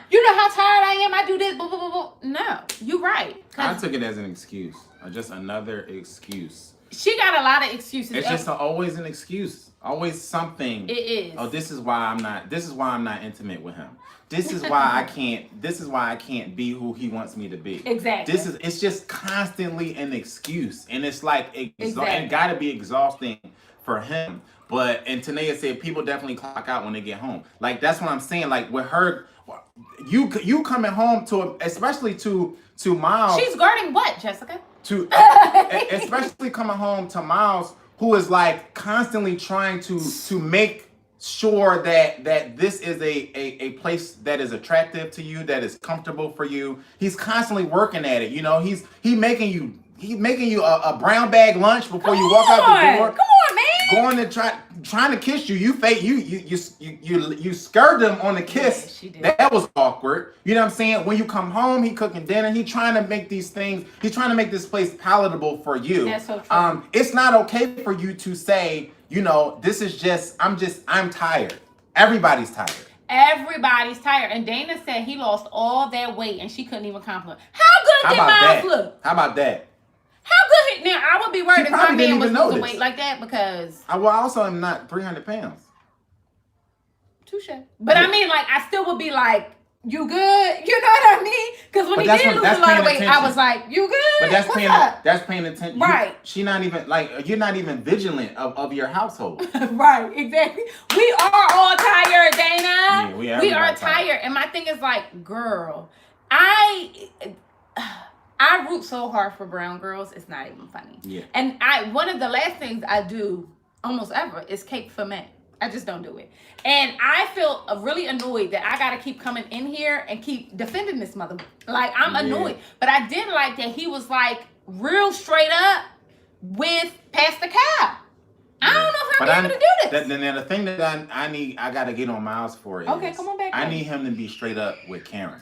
you know how tired I am, I do this, blah, blah, blah, blah. No, you're right. I took it as an excuse, just another excuse. She got a lot of excuses. It's just always an excuse. Always something. It is. Oh, this is why I'm not intimate with him. This is why I can't be who he wants me to be. Exactly. It's just constantly an excuse. And it's like it gotta be exhausting for him. And Tanea said people definitely clock out when they get home. Like, that's what I'm saying. Like, with her, you coming home especially to Miles. She's guarding what, Jessica? Especially coming home to Miles, who is like constantly trying to make sure that this is a place that is attractive to you, that is comfortable for you. He's constantly working at it. You know, he's making you a brown bag lunch before you walk out the door. Come on, man. Going to trying to kiss you. You scared them on the kiss. Yeah, she did. That was awkward. You know what I'm saying? When you come home, he cooking dinner. He trying to make these things. He's trying to make this place palatable for you. That's so true. It's not okay for you to say, you know, this is just I'm tired. Everybody's tired. Everybody's tired. And Dana said he lost all that weight and she couldn't even compliment. How good did Miles look? How about that? How good? Now, I would be worried if my man was losing weight like that because... I also am not 300 pounds. Touche. But I mean, like, I still would be like, you good? You know what I mean? Because when he did lose a lot of weight, I was like, you good? But What's up? That's paying attention. Right. She not even, like, you're not even vigilant of your household. Right, exactly. We are all tired, Dana. Yeah, we are tired. And my thing is like, girl, I root so hard for brown girls, it's not even funny. Yeah. And one of the last things I do almost ever is cake for men. I just don't do it. And I feel really annoyed that I got to keep coming in here and keep defending this mother. Like, I'm annoyed. But I did like that he was, like, real straight up with Pastor Cow. I don't know if I'm able to do this. Then the thing that I got to get on Miles for is, okay, come on back. I need him to be straight up with Karen.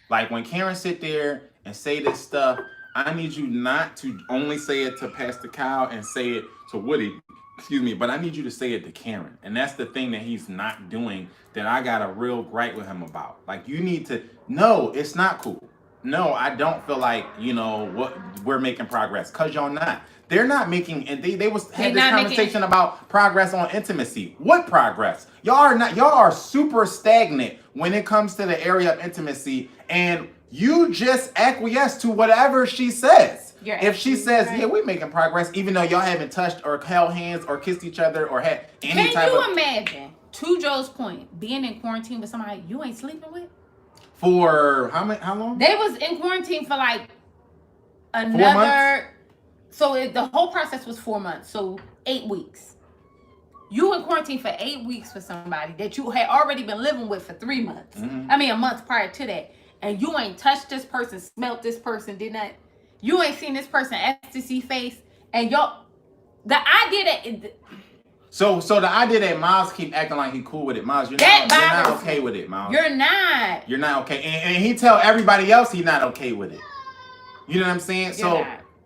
Like, when Karen sit there and say this stuff, I need you not to only say it to Pastor Cow and say it to Woody. Excuse me, but I need you to say it to Karen. And that's the thing that he's not doing that I got a real gripe with him about. Like, you need to, no, it's not cool. No, I don't feel like, what we're making progress. Because y'all not. They're not making, and they had this conversation about progress on intimacy. What progress? Y'all are super stagnant when it comes to the area of intimacy, and you just acquiesce to whatever she says. If she says, right, yeah, we're making progress, even though y'all haven't touched or held hands or kissed each other or had any type of... Can you imagine, to Joe's point, being in quarantine with somebody you ain't sleeping with? For how long? They was in quarantine for like another... So the whole process was 4 months, so 8 weeks. You in quarantine for 8 weeks with somebody that you had already been living with for 3 months. Mm-hmm. I mean, a month prior to that. And you ain't touched this person, smelt this person, did not... You ain't seen this person ecstasy face, and y'all, the idea that... So the idea that Miles keep acting like he cool with it, Miles, you're not okay with it, Miles. You're not. You're not okay. And he tell everybody else he's not okay with it. You know what I'm saying?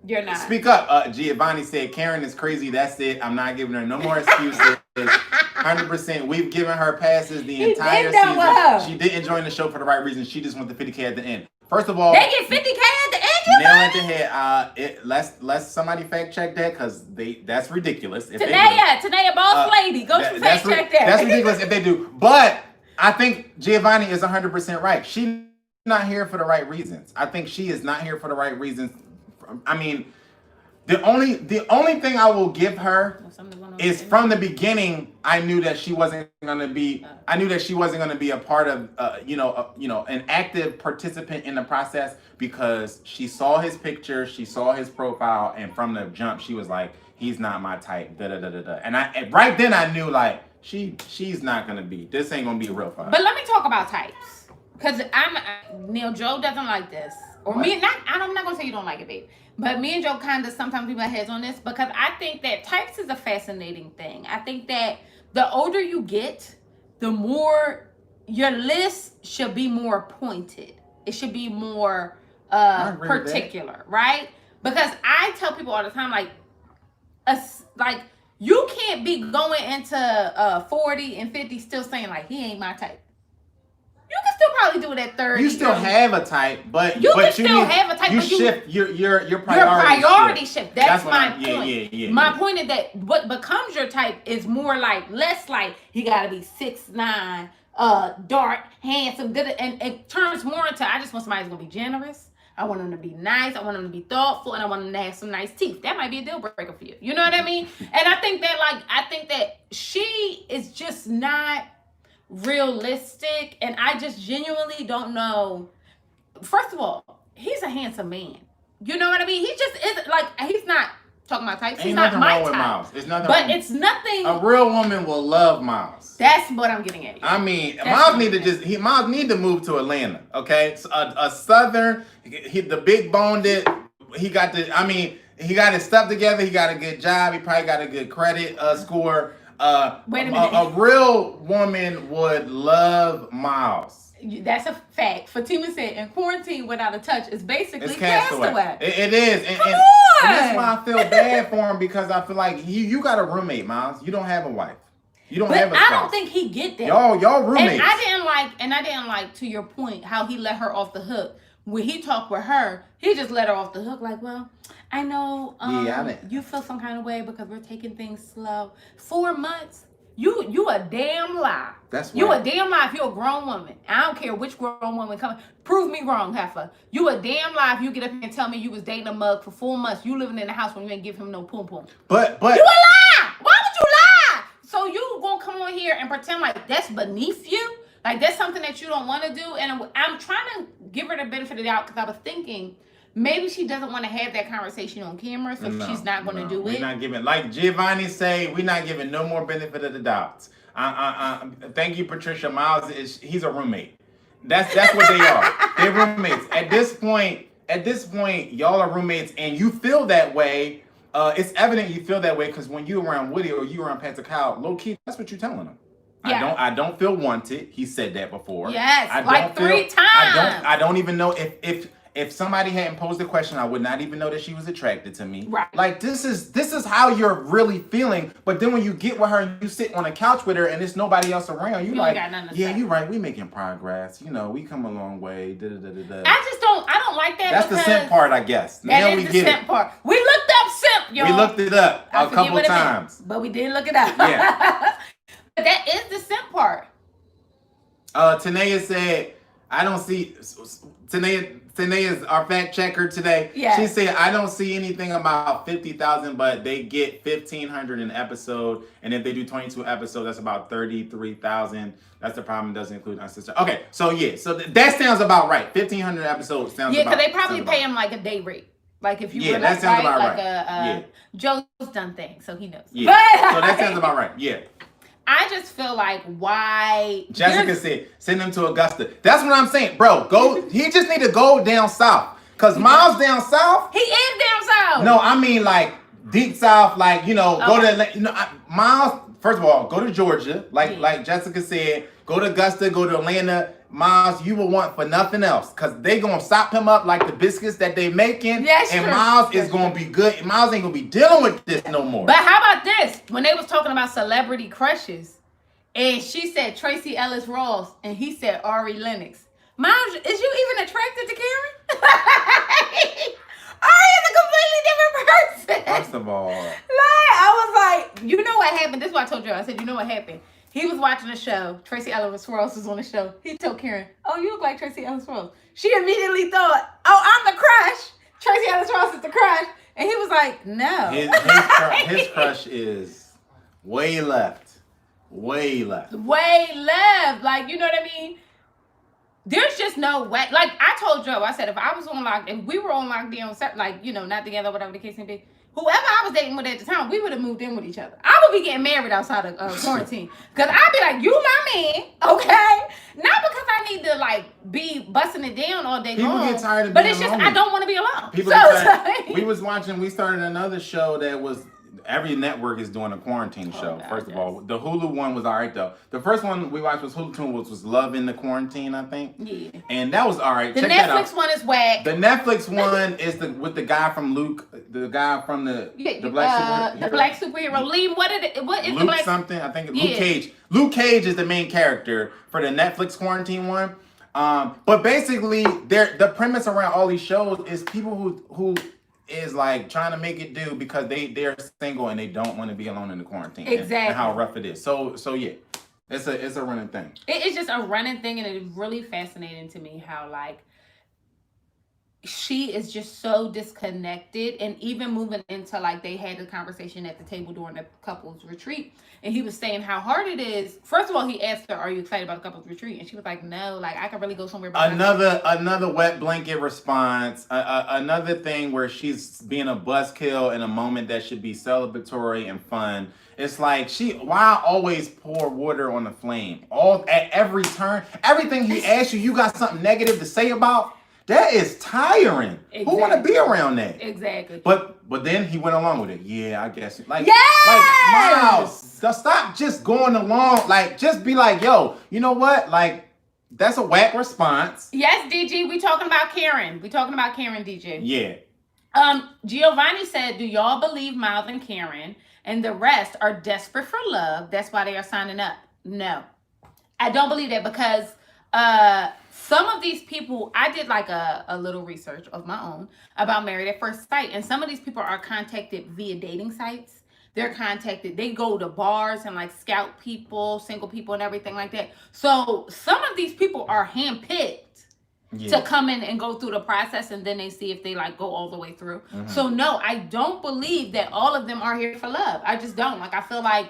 You're not. Speak up. Giovanni said, Karen is crazy. That's it. I'm not giving her no more excuses. 100%. We've given her passes the entire season. She didn't join the show for the right reason. She just wants the 50K at the end. First of all, they get 50K at the end. Nail at the head. Let's somebody fact check that, because that's ridiculous. Tanea, boss lady, go to fact check that. That's ridiculous if they do. But I think Giovanni is 100% right. She's not here for the right reasons. I think she is not here for the right reasons. I mean, the only thing I will give her is, from the beginning, I knew that she wasn't going to be. I knew that she wasn't going to be a part of, an active participant in the process, because she saw his picture, she saw his profile, and from the jump, she was like, he's not my type. Da da da da da. And right then I knew, like, she's not going to be. This ain't going to be real fun. But let me talk about types, because Neil, Joe doesn't like this. Or what? I'm not going to say you don't like it, babe. But me and Joe kind of sometimes we butt heads on this, because I think that types is a fascinating thing. I think that the older you get, the more your list should be more pointed. It should be more particular, right? Because I tell people all the time, like you can't be going into 40 and 50 still saying like he ain't my type. You can still probably do it at 30. You still have a type, but you still have a type. You shift your priority shift. That's my point. Yeah. My point is that what becomes your type is more like less like he got to be 6'9", dark, handsome, and it turns more into I just want somebody who's gonna be generous. I want them to be nice. I want them to be thoughtful, and I want them to have some nice teeth. That might be a deal breaker for you. You know what I mean? And I think that she is just not realistic, and I just genuinely don't know. First of all, he's a handsome man. You know what I mean? He just isn't like, he's not talking about types. He's not my type. Miles. It's nothing but wrong. It's nothing. A real woman will love Miles. That's what I'm getting at. I mean, Miles need to move to Atlanta. Okay, so a southern, the big boned it. He got his stuff together. He got a good job. He probably got a good credit score. Wait a minute. A real woman would love Miles. That's a fact. Fatima said, in quarantine without a touch is basically castaway. It is. And that's why I feel bad for him, because I feel like you got a roommate, Miles. You don't have a wife. You don't have a spouse. I don't think he get that. Y'all roommates. And I didn't like, to your point, how he let her off the hook. When he talked with her, he just let her off the hook like, well, I know you feel some kind of way because we're taking things slow. 4 months. You a damn lie. That's You a whack. damn lie if you're a grown woman. I don't care which grown woman come. Prove me wrong, heifer. You a damn lie if you get up here and tell me you was dating a mug for 4 months. You living in the house when you ain't give him no pum pum. But You a lie. Why would you lie? So you gonna come on here and pretend like that's beneath you? Like that's something that you don't want to do? And I'm trying to give her the benefit of the doubt because I was thinking maybe she doesn't want to have that conversation on camera, so she's not going to do it. We're not giving, like Giovanni say, we're not giving no more benefit of the doubt. Thank you, Patricia. Miles he's a roommate. That's what they are. They're roommates. At this point, y'all are roommates, and you feel that way. It's evident you feel that way because when you around Woody or you around Pastor Kyle, low key, that's what you're telling them. Yeah. I don't feel wanted. He said that before. Yes, I like 3 times. I don't even know if somebody hadn't posed the question, I would not even know that she was attracted to me. Right. Like this is how you're really feeling. But then when you get with her and you sit on a couch with her and there's nobody else around, you like, yeah, you're right. We making progress. You know, we come a long way. Da, da, da, da, da. I don't like that. That's the simp part, I guess. Now we get it. Part. We looked up simp, y'all. We looked it up a couple times. But we did look it up. Yeah. But that is the simp part. Tanea said, I don't see Tanea is our fact checker today. Yeah. She said, I don't see anything about 50,000, but they get 1,500 an episode. And if they do 22 episodes, that's about 33,000. That's the problem. It doesn't include our sister. Okay. So yeah. So that sounds about right. 1,500 episodes sounds about right. Yeah, because they probably pay him like a day rate. Like if you were that sounds about like right. Joe's done things, so he knows. Yeah. So that sounds about right. Yeah. I just feel like why Jessica said send him to Augusta. That's what I'm saying, bro. Go. He just need to go down south. Cause Miles down south. He is down south. No, I mean like deep south. Like go to Miles. First of all, go to Georgia. Like Jessica said, go to Augusta. Go to Atlanta. Miles, you will want for nothing else. Cause they gonna sop him up like the biscuits that they making. Yes, and Miles is gonna be good. Miles ain't gonna be dealing with this no more. But how about this? When they was talking about celebrity crushes, and she said Tracy Ellis Ross, and he said Ari Lennox. Miles, is you even attracted to Karen? Ari is a completely different person. First of all, I was like, you know what happened? This is what I told you. I said, you know what happened? He was watching a show. Tracy Ellis Ross was on the show. He told Karen, "Oh, you look like Tracy Ellis Ross." She immediately thought, "Oh, I'm the crush. Tracy Ellis Ross is the crush." And he was like, "No." His crush is way left. Way left. Way left. Like, you know what I mean? There's just no way. Like, I told Joe, I said, if we were on lockdown, like, you know, not together, whatever the case may be, whoever I was dating with at the time, we would have moved in with each other. I would be getting married outside of quarantine. Because I'd be like, you my man, okay? Not because I need to, like, be busting it down all day long. People get tired of but being it's just, lonely. I don't want to be alone. People get tired. We started another show that was, every network is doing a quarantine show. God, first of all, the Hulu one was all right though. The first one we watched was Hulu, was Love in the Quarantine, I think. Yeah. And that was all right. The Check Netflix that out. one is whack. The Netflix one is with the guy from Luke, the guy from the black superhero. The black superhero. Lee, what is Luke the black something? I think it's Luke Cage. Luke Cage is the main character for the Netflix quarantine one. But basically, the premise around all these shows is people who is like trying to make it do because they're single and they don't want to be alone in the quarantine. Exactly. And how rough it is. So yeah, it's a running thing. It's just a running thing, and it's really fascinating to me how like she is just so disconnected. And even moving into like they had a conversation at the table during the couples retreat, and he was saying how hard it is. First of all, he asked her, "Are you excited about the couples retreat?" And she was like, "No, like I could really go somewhere." Another wet blanket response. Another thing where she's being a buzzkill in a moment that should be celebratory and fun. It's like why always pour water on the flame? At every turn, everything he asks you, you got something negative to say about. That is tiring. Exactly. Who want to be around that? Exactly. But then he went along with it. Yeah, I guess. Like, yes! like Miles, stop just going along. Like, just be like, yo, you know what? Like, that's a whack response. Yes, DG. We talking about Karen. DG. Yeah. Giovanni said, "Do y'all believe Miles and Karen and the rest are desperate for love? That's why they are signing up." No, I don't believe that because some of these people, I did like a little research of my own about Married at First Sight, and some of these people are contacted via dating sites. they're contacted. They go to bars and like scout people, single people, and everything like that. So some of these people are handpicked to come in and go through the process, and then they see if they like go all the way through. So no, I don't believe that all of them are here for love. I just don't. Like, I feel like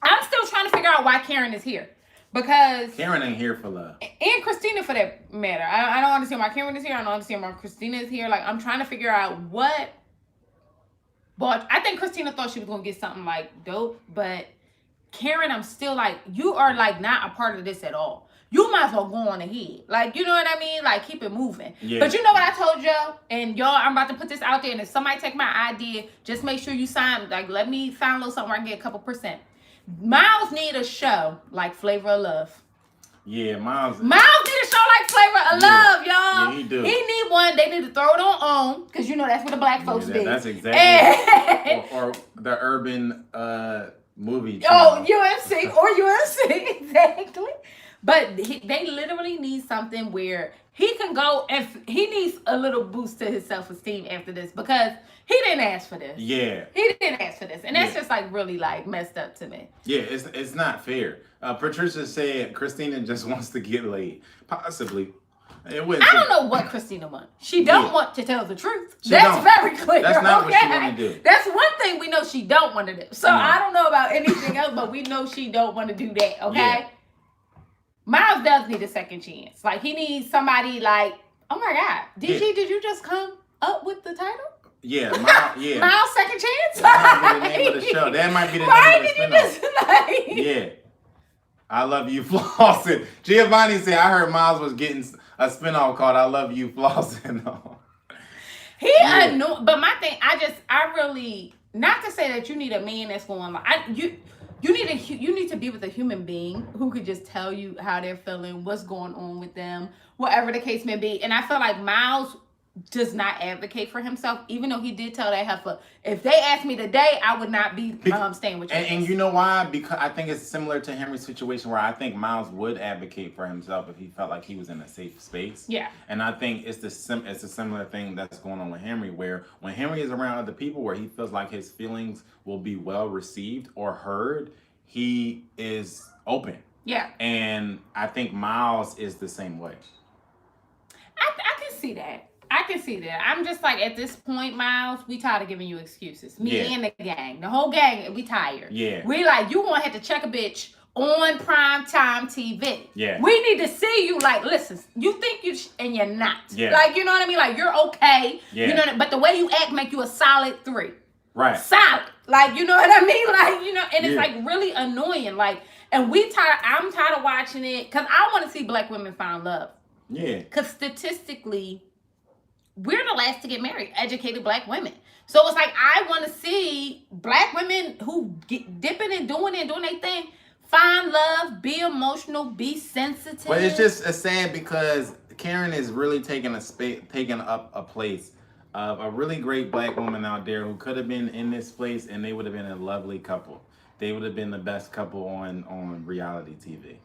I'm still trying to figure out why Karen is here. Because Karen ain't here for love. And Christina, for that matter. I don't understand why Karen is here. I don't understand why Christina is here. Like, I'm trying to figure out what. But I think Christina thought she was going to get something like dope. But Karen, I'm still like, you are like not a part of this at all. You might as well go on ahead. Like, you know what I mean? Like, keep it moving. Yeah. But you know what I told y'all? And y'all, I'm about to put this out there. And if somebody take my idea, just make sure you sign. Like, let me find a little something where I can get a couple %. Miles need a show like Flavor of Love. Yeah, Miles need a show like Flavor of Love, y'all. Yeah, he do. He need one. They need to throw it on because you know that's what the black folks do. That's exactly. or the urban movie channel. UMC or UMC, exactly. But they literally need something where he can go, and he needs a little boost to his self-esteem after this because he didn't ask for this. Yeah. He didn't ask for this. And that's just like really like messed up to me. Yeah, it's not fair. Patricia said Christina just wants to get laid. Possibly. I don't know what Christina wants. She don't want to tell the truth. That's very clear. That's not what she want to do. That's one thing we know she don't want to do. So I don't know about anything else, but we know she don't want to do that, okay? Yeah. Miles does need a second chance. Like, he needs somebody like, oh my God, did you just come up with the title? Yeah, Miles Second Chance? That might be the name of the show. That might be the name of the spinoff. Yeah. I Love You Flossing. Giovanni said, I heard Miles was getting a spinoff called I Love You Flossing. But my thing, I really, not to say that you need a man that's going like, you need to be with a human being who could just tell you how they're feeling, what's going on with them, whatever the case may be. And I feel like Miles does not advocate for himself, even though he did tell that heifer, if they asked me today, I would not be staying with you. And you know why? Because I think it's similar to Henry's situation, where I think Miles would advocate for himself if he felt like he was in a safe space. Yeah. And I think it's a similar thing that's going on with Henry, where when Henry is around other people, where he feels like his feelings will be well received or heard, he is open. Yeah. And I think Miles is the same way. I can see that. I can see that. I'm just like, at this point, Miles, we tired of giving you excuses. Me and the gang. The whole gang, we tired. Yeah. We like, you gonna have to check a bitch on primetime TV. Yeah. We need to see you like, listen, you think you and you're not. Yeah. Like, you know what I mean? Like, you're okay. Yeah. You know, but the way you act make you a solid 3. Right. Solid. Like, you know what I mean? Like, you know, and it's like really annoying. Like, and I'm tired of watching it because I want to see black women find love. Yeah. Because statistically, we're the last to get married, educated black women. So it's like, I want to see black women who get dipping and doing their thing, find love, be emotional, be sensitive. But it's sad because Karen is really taking up a place of a really great black woman out there who could have been in this place, and they would have been a lovely couple. They would have been the best couple on reality TV.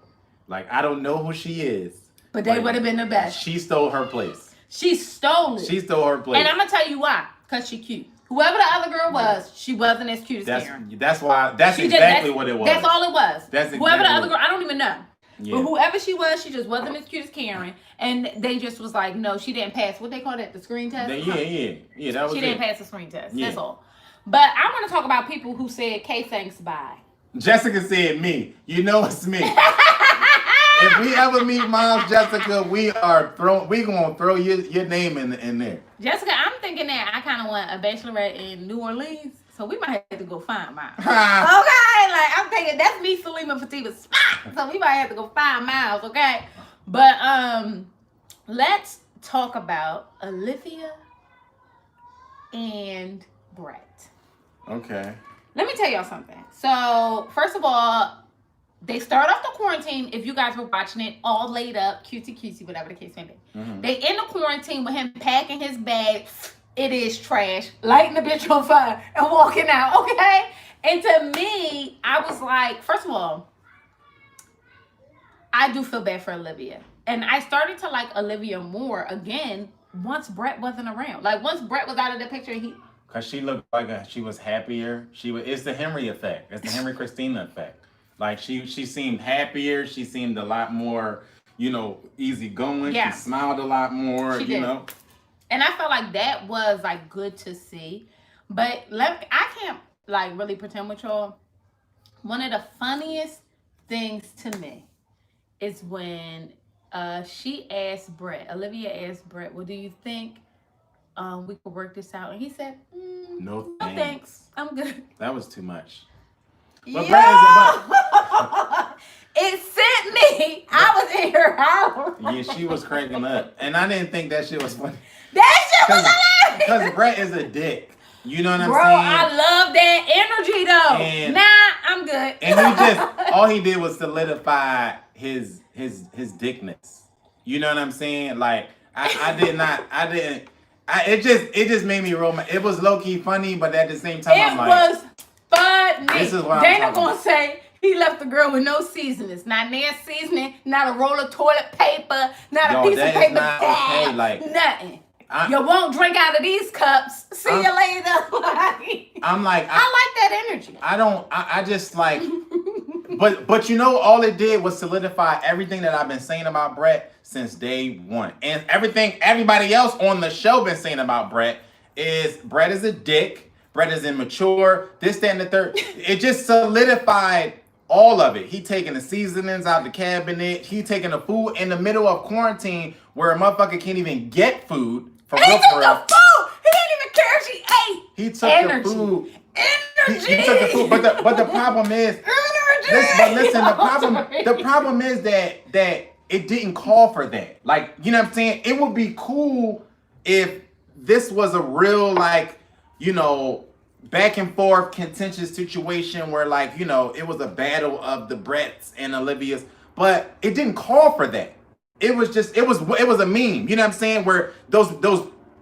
Like, I don't know who she is, but they would have been the best. She stole her place. She stole it. She stole her place. And I'm going to tell you why. Because she cute. Whoever the other girl was, she wasn't as cute as Karen. That's why. That's exactly what it was. That's all it was. That's exactly whoever the other girl, I don't even know. Yeah. But whoever she was, she just wasn't as cute as Karen. And they just was like, no, she didn't pass. What they call that? The screen test? Yeah, that was She it. didn't pass the screen test. Yeah. That's all. But I want to talk about people who said, K, thanks, bye. Jessica said me. You know it's me. If we ever meet Miles, Jessica, we gonna throw your name in there. Jessica, I'm thinking that I kind of want a bachelorette in New Orleans, so we might have to go find Miles. Okay, like I'm thinking that's me, Salima Fatima's spot, so we might have to go find Miles. Okay, but let's talk about Olivia and Brett. Okay. Let me tell y'all something. So first of all, they start off the quarantine, if you guys were watching it, all laid up, cutesy, whatever the case may be. Mm-hmm. They end the quarantine with him packing his bag. It is trash. Lighting the bitch on fire and walking out, okay? And to me, I was like, first of all, I do feel bad for Olivia. And I started to like Olivia more again once Brett wasn't around. Like, once Brett was out of the picture, Cause she looked like she was happier. It's the Henry effect. It's the Henry Christina effect. Like she seemed happier. She seemed a lot more, easygoing. She Yeah, smiled a lot more. she did. And I felt like that was like good to see. But I can't like really pretend with y'all. One of the funniest things to me is when she asked Brett, Olivia asked Brett, well, do you think we could work this out? And he said, No no thanks. I'm good. That was too much. But Brett it sent me. I was in her house. Yeah, she was cracking up. And I didn't think that shit was funny. That shit was hilarious. Because Brett is a dick. You know what I'm saying? Bro, I love that energy though. And I'm good. And all he did was solidify his dickness. You know what I'm saying? Like it just made me roll it was low key funny, but at the same time I'm like, it was funny. This is what Dana gonna say he left the girl with no seasonings, not near seasoning, not a roll of toilet paper, not a piece of paper towel, nothing. You won't drink out of these cups. See you later. I'm like, I like that energy. I just like, but all it did was solidify everything that I've been saying about Brett since day one. And everything everybody else on the show been saying about Brett is a dick. Brett is immature. This, that, and the third. It just solidified all of it. He taking the seasonings out the cabinet. He taking the food in the middle of quarantine where a motherfucker can't even get food. He took the food. He didn't even care if she ate. He took the food. Energy. He took the food. But the problem is, the problem is that it didn't call for that. Like, you know what I'm saying? It would be cool if this was a real, like, back and forth contentious situation where, like, it was a battle of the Bretts and Olivia's, but it didn't call for that. It was a meme, you know what I'm saying? Where those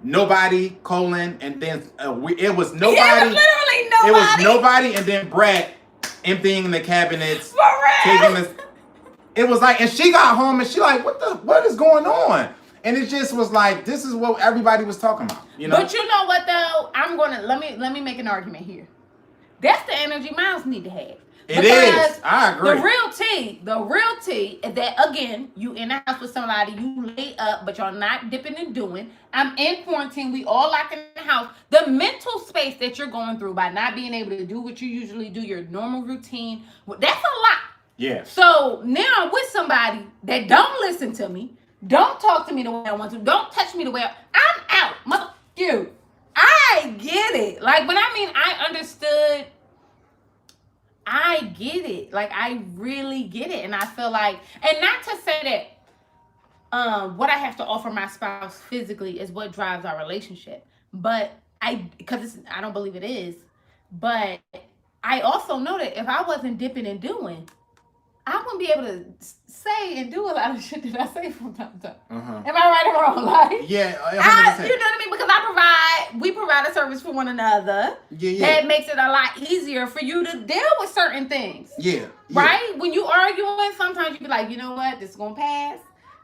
nobody colon and then it was nobody. Yeah, literally nobody. It was nobody and then Brett emptying the cabinets, taking this. It was like, and she got home and she like, what is going on? And it just was like, this is what everybody was talking about, But you know what though? Let me make an argument here. That's the energy Miles need to have. It is. I agree. The real tea is that, again, you in the house with somebody, you lay up, but you're not dipping and doing. I'm in quarantine. We all locked in the house. The mental space that you're going through by not being able to do what you usually do, your normal routine, that's a lot. Yeah. So now I'm with somebody that don't listen to me, don't talk to me the way I want to, don't touch me the way I'm out. Mother you. I get it. Like, when I understood, I get it. Like, I really get it. And I feel like, and not to say that what I have to offer my spouse physically is what drives our relationship. But I don't believe it is. But I also know that if I wasn't dipping and doing, I wouldn't be able to say and do a lot of shit that I say from time to time. Am I right or wrong? Like, yeah, you know what I mean? Because we provide a service for one another. Yeah. That makes it a lot easier for you to deal with certain things. Yeah. Right? When you arguing, sometimes you be like, you know what? This is gonna pass.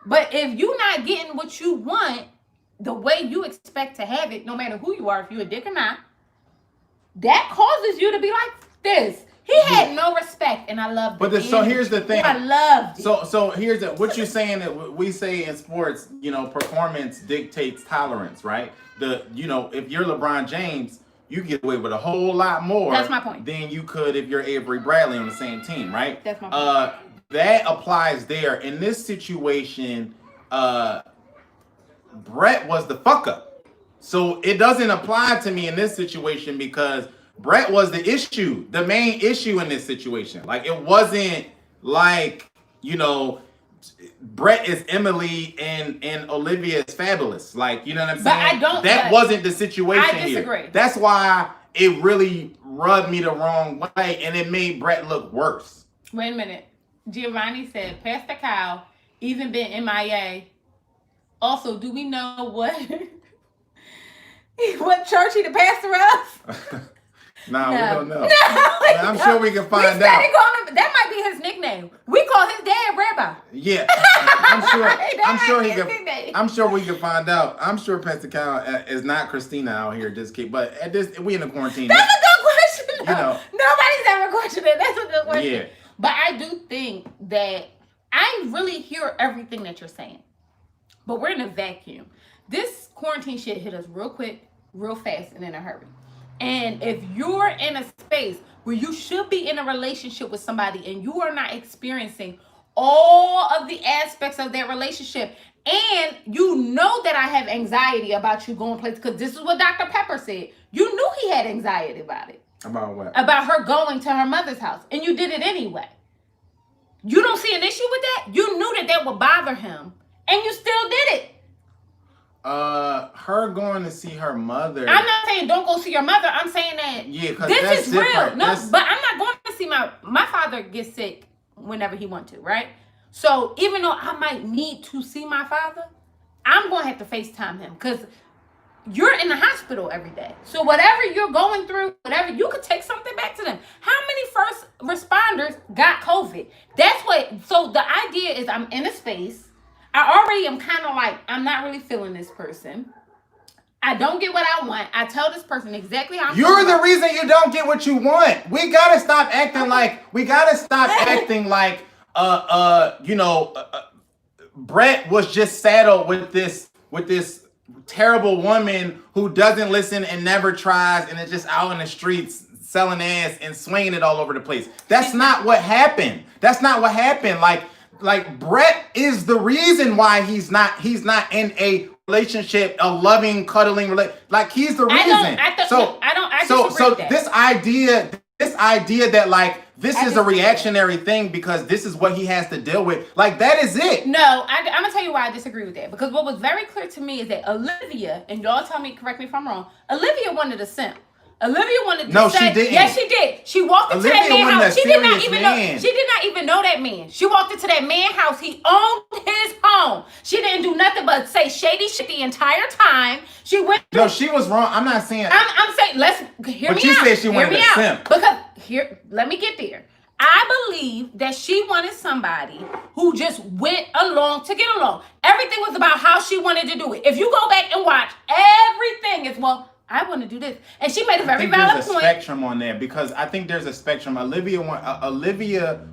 But if you're not getting what you want the way you expect to have it, no matter who you are, if you're a dick or not, that causes you to be like this. He had no respect, and I loved it. So here's the thing. I loved it. So here's what you're saying that we say in sports, performance dictates tolerance, right? If you're LeBron James, you get away with a whole lot more. That's my point. Than you could if you're Avery Bradley on the same team, right? That's my point. That applies there. In this situation, Brett was the fuck up. So it doesn't apply to me in this situation because Brett was the issue, the main issue in this situation. Like, it wasn't like, Brett is Emily and Olivia is Fabulous. Like, you know what I'm saying? That wasn't the situation here. I disagree. That's why it really rubbed me the wrong way and it made Brett look worse. Wait a minute. Giovanni said, Pastor Kyle, even been MIA. Also, do we know what church he the pastor of? Nah, we No. don't know. No, But I'm sure we can find out. That might be his nickname. We call his dad Rabbi. Yeah, I'm sure. I'm sure he That might can. be his nickname. I'm sure we can find out. I'm sure Pastor Cal is not Christina out here just keep. But at this, we in the quarantine. That's a good question. You know. Nobody's ever questioned it. That's a good question. Yeah. But I do think that I really hear everything that you're saying. But we're in a vacuum. This quarantine shit hit us real quick, real fast, and in a hurry. And if you're in a space where you should be in a relationship with somebody and you are not experiencing all of the aspects of that relationship, and you know that I have anxiety about you going places, because this is what Dr. Pepper said. You knew he had anxiety about it. About what? About her going to her mother's house, and you did it anyway. You don't see an issue with that? You knew that that would bother him, and you still did it. Her going to see her mother. I'm not saying don't go see your mother. I'm saying that this is real. No, but I'm not going to see my father gets sick whenever he wants to, right? So even though I might need to see my father, I'm going to have to FaceTime him because you're in the hospital every day. So whatever you're going through, whatever, you could take something back to them. How many first responders got COVID? That's what, so the idea is I'm in a space. I already am kind of like, I'm not really feeling this person. I don't get what I want. I tell this person exactly how I'm You're feeling. the reason you don't get what you want. We gotta stop acting like, Brett was just saddled with this terrible woman who doesn't listen and never tries and is just out in the streets selling ass and swinging it all over the place. That's not what happened. That's not what happened. Like Brett is the reason why he's not in a relationship, a loving, cuddling relationship. Like he's the reason. I disagree with that. This idea that like this is a reactionary thing because this is what he has to deal with. Like that is it. No, I'm gonna tell you why I disagree with that. Because what was very clear to me is that Olivia, and y'all tell me, correct me if I'm wrong, Olivia wanted a simp. Olivia wanted to say, she didn't. Yes, she did. She walked into that man's house. She did not even know that man. She walked into that man's house. He owned his home. She didn't do nothing but say shady shit the entire time. She went. No, she was wrong. I'm not saying. I'm saying let's hear me out. But you said she wanted a simp. Because let me get there. I believe that she wanted somebody who just went along to get along. Everything was about how she wanted to do it. If you go back and watch, everything is, well, I want to do this. And she made a very valid point. There's a spectrum on there because I think there's a spectrum. Olivia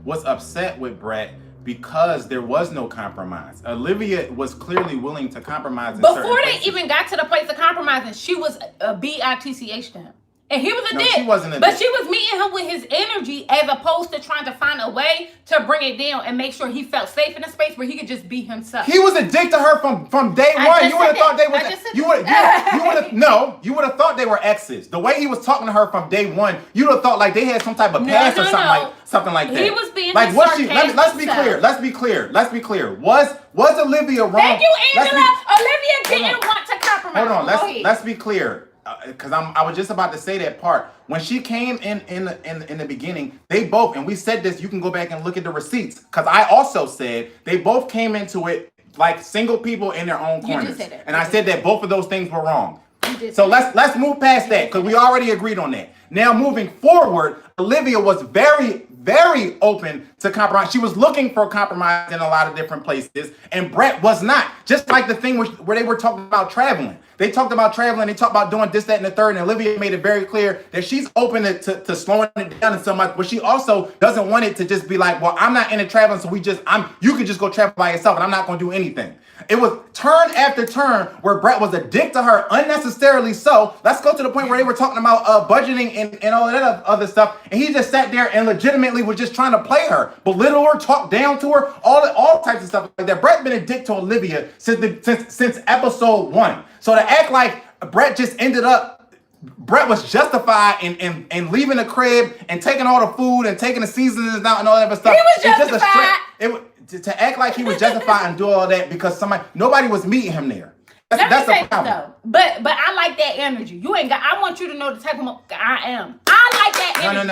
was upset with Brett because there was no compromise. Olivia was clearly willing to compromise. Before they even got to the place of compromising, she was a bitch to him. And he was a dick. She wasn't a dick. But she was meeting him with his energy as opposed to trying to find a way to bring it down and make sure he felt safe in a space where he could just be himself. He was a dick to her from day one. You would have thought they were. You would have thought they were exes. The way he was talking to her from day one, you would have thought like they had some type of past or something like that. He was being like what she. Let's be clear. Was Olivia wrong? Thank you, Angela. Olivia didn't want to compromise. Hold on. Let's be clear. Because I was just about to say that part. When she came in the beginning, they both, and we said this, you can go back and look at the receipts. Because I also said they both came into it like single people in their own corners. You did say that. And I said that both of those things were wrong. So let's move past that because we already agreed on that. Now moving forward, Olivia was very, very open to compromise. She was looking for compromise in a lot of different places, and Brett was not. Just like the thing where they were talking about traveling. They talked about traveling. They talked about doing this, that, and the third. And Olivia made it very clear that she's open to slowing it down so much, but she also doesn't want it to just be like, well, I'm not into traveling, so you can just go travel by yourself, and I'm not going to do anything. It was turn after turn where Brett was a dick to her, unnecessarily so. Let's go to the point where they were talking about budgeting and all of that other stuff, and he just sat there and legitimately was just trying to play her, belittle her, talk down to her, all types of stuff like that. Brett been a dick to Olivia since episode 1. So to act like Brett was justified in leaving the crib and taking all the food and taking the seasonings out and all that other stuff. He was justified. To act like he was justified and do all that because nobody was meeting him there. That's the problem. Though. But I like that energy. I want you to know the type of I am. I like that energy.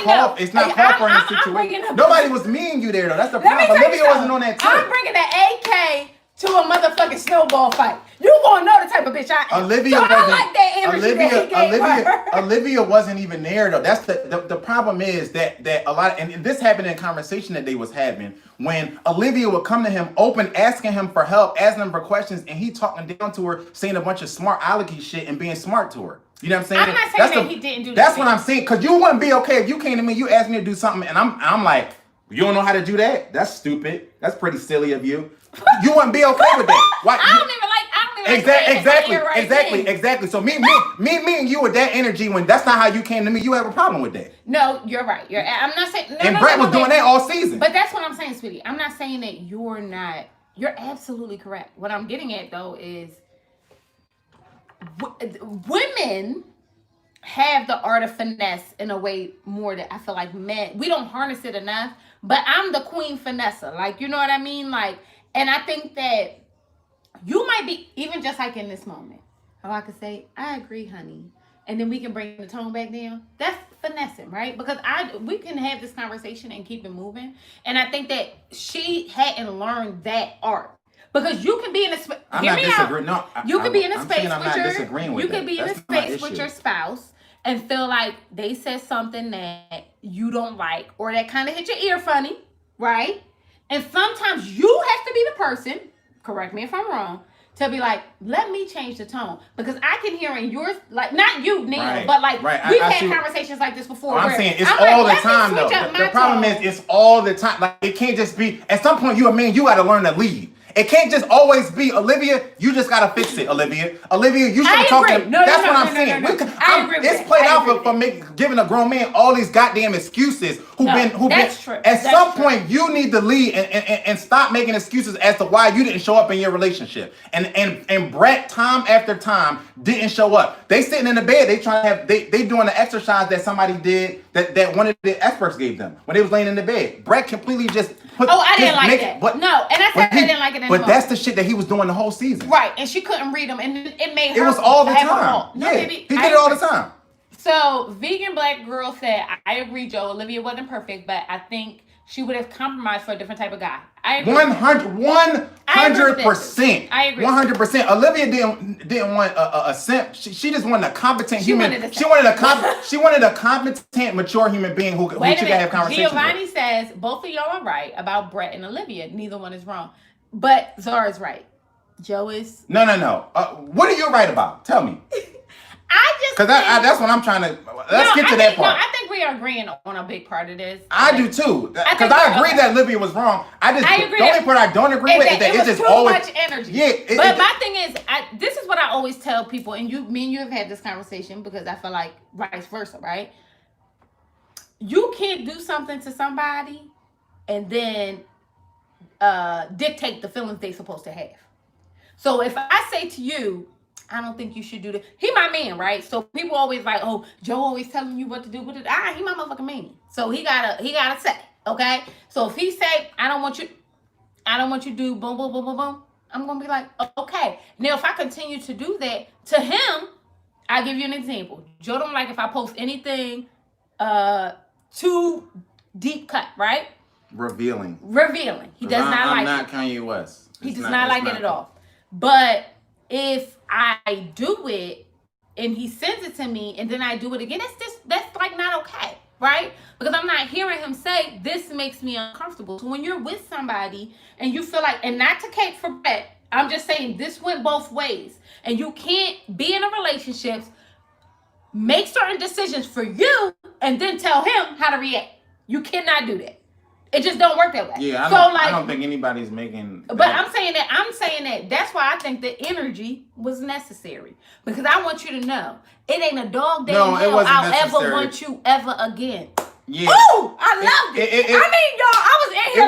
No. It's not called for in this situation. Nobody was meeting you there though. That's the problem. Olivia wasn't on that tip. I'm bringing the AK to a motherfucking snowball fight. You gonna know the type of bitch I am. Olivia I like that energy. energy that he gave her. Olivia wasn't even there though. That's the problem is that a lot of, and this happened in a conversation that they was having when Olivia would come to him open, asking him for help, asking him for questions, and he talking down to her, saying a bunch of smart alecky shit and being smart to her. You know what I'm saying? I'm not saying that he didn't do that. That's what I'm saying. Because you wouldn't be okay if you came to me, you asked me to do something, and I'm like, you don't know how to do that? That's stupid. That's pretty silly of you. You wouldn't be okay with that. Why? I don't even like Exactly. So me and you with that energy when that's not how you came to me, you have a problem with that. No, you're right. I'm not saying. Brett was doing that all season. But that's what I'm saying, sweetie. I'm not saying that you're not. You're absolutely correct. What I'm getting at though is women have the art of finesse in a way more that I feel like men, we don't harness it enough, but I'm the queen finesser. Like, you know what I mean? Like, and I think that you might be, even just like in this moment, how I could say, I agree, honey. And then we can bring the tone back down. That's finessing, right? Because we can have this conversation and keep it moving. And I think that she hadn't learned that art. Because you can be in a space. You can be in a space with your spouse and feel like they said something that you don't like or that kind of hit your ear funny, right? And sometimes you have to be the person, correct me if I'm wrong, to be like, let me change the tone. Because I can hear in yours, like, not you, Neil, but like, we've had conversations like this before. I'm saying it's all the time, though. The problem is it's all the time. Like, it can't just be, at some point, you got to learn to lead. It can't just always be, Olivia, you just got to fix it, Olivia, you should have talked to him. That's what I'm saying. I agree with that. It's played out for giving a grown man all these goddamn excuses At some point, you need to lead and stop making excuses as to why you didn't show up in your relationship. And Brett, time after time, didn't show up. They sitting in the bed, they doing the exercise that somebody did that one of the experts gave them when they was laying in the bed. Brett completely just I didn't like that. And I said I didn't like it anymore. But that's the shit that he was doing the whole season. Right, and she couldn't read them, and it made her. It was all the time. No, baby, he did it all the time. So, vegan black girl said, I agree, Joe. Olivia wasn't perfect, but I think she would have compromised for a different type of guy. I agree. 100%. I agree. 100%. Olivia didn't want a simp. She just wanted a competent human. She wanted a competent, mature human being who she could have conversations Giovanni with. says both of y'all are right about Brett and Olivia. Neither one is wrong, but Zara's right. Joe is no. What are you right about? Tell me. Because that's what I'm trying to. Let's get to that part. No, I think we are agreeing on a big part of this. I do too. Because I agree that Olivia was wrong. I agree. The only part I don't agree with is that it's just always much energy. Yeah. But my thing is, this is what I always tell people, and me and you have had this conversation because I feel like vice versa, right? You can't do something to somebody and then dictate the feelings they're supposed to have. So if I say to you, I don't think you should do that. He my man, right? So people always like, oh, Joe always telling you what to do. He my motherfucking man. So he gotta say, okay? So if he say, I don't want you to do boom, boom, boom, boom, boom, I'm gonna be like, okay. Now if I continue to do that to him, I'll give you an example. Joe don't like if I post anything too deep cut, right? Revealing. He does not like it. I'm not Kanye West. He does not like it at all. But if I do it and he sends it to me and then I do it again, that's like not okay, right? Because I'm not hearing him say, this makes me uncomfortable. So when you're with somebody and you feel like, and not to cape for Brett, I'm just saying this went both ways. And you can't be in a relationship, make certain decisions for you, and then tell him how to react. You cannot do that. It just don't work that way. Yeah, I don't think anybody's making that. But I'm saying that that's why I think the energy was necessary. Because I want you to know, it ain't a dog day in hell I'll ever want you ever again. Yeah. Oh, I loved it. Y'all, I was in here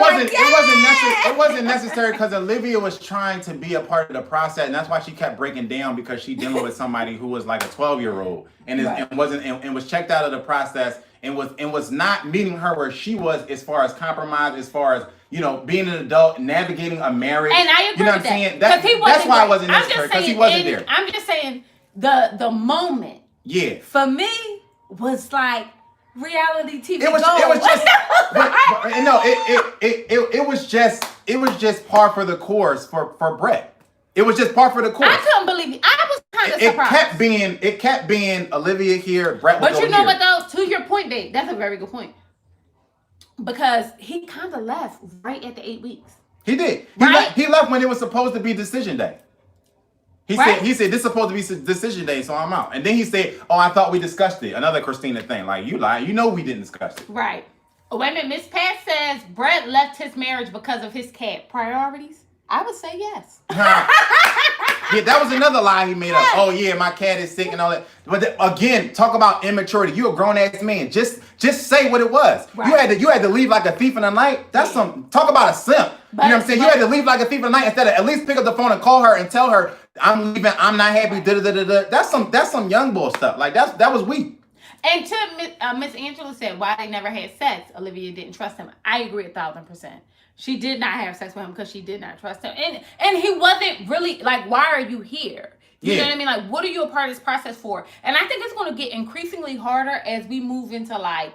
it wasn't necessary because Olivia was trying to be a part of the process, and that's why she kept breaking down because she dealing with somebody who was like a 12-year-old and was checked out of the process. And was not meeting her where she was as far as compromise, as far as, being an adult, navigating a marriage. And I agree with saying? That's why it wasn't necessary, because he wasn't there. I'm just saying the moment, for me, was like reality TV. It was just par for the course for Brett. It was just par for the course. I couldn't believe it. I was kind of it surprised. It kept being Olivia here, Brett was But over you know here. what though? To your point, babe, that's a very good point. Because he kind of left right at the 8 weeks. He did. Right? He left when it was supposed to be decision day. He said this is supposed to be decision day, so I'm out. And then he said, "Oh, I thought we discussed it." Another Christina thing. Like, you lie. You know we didn't discuss it. Right. Oh, wait a minute. Miss Pat says Brett left his marriage because of his cat priorities. I would say yes. Yeah, that was another lie he made up. Oh yeah, my cat is sick and all that. But again, talk about immaturity. You a grown ass man. Just say what it was. Right. You had to leave like a thief in the night. That's some talk about a simp. But, you know what I'm saying? You had to leave like a thief in the night instead of at least pick up the phone and call her and tell her I'm leaving. I'm not happy. Da, da, da, da. That's some young boy stuff. Like that was weak. And to Miss Angela said why they never had sex. Olivia didn't trust him. I agree 1,000%. She did not have sex with him because she did not trust him. And he wasn't really, like, why are you here? You know what I mean? Like, what are you a part of this process for? And I think it's going to get increasingly harder as we move into, like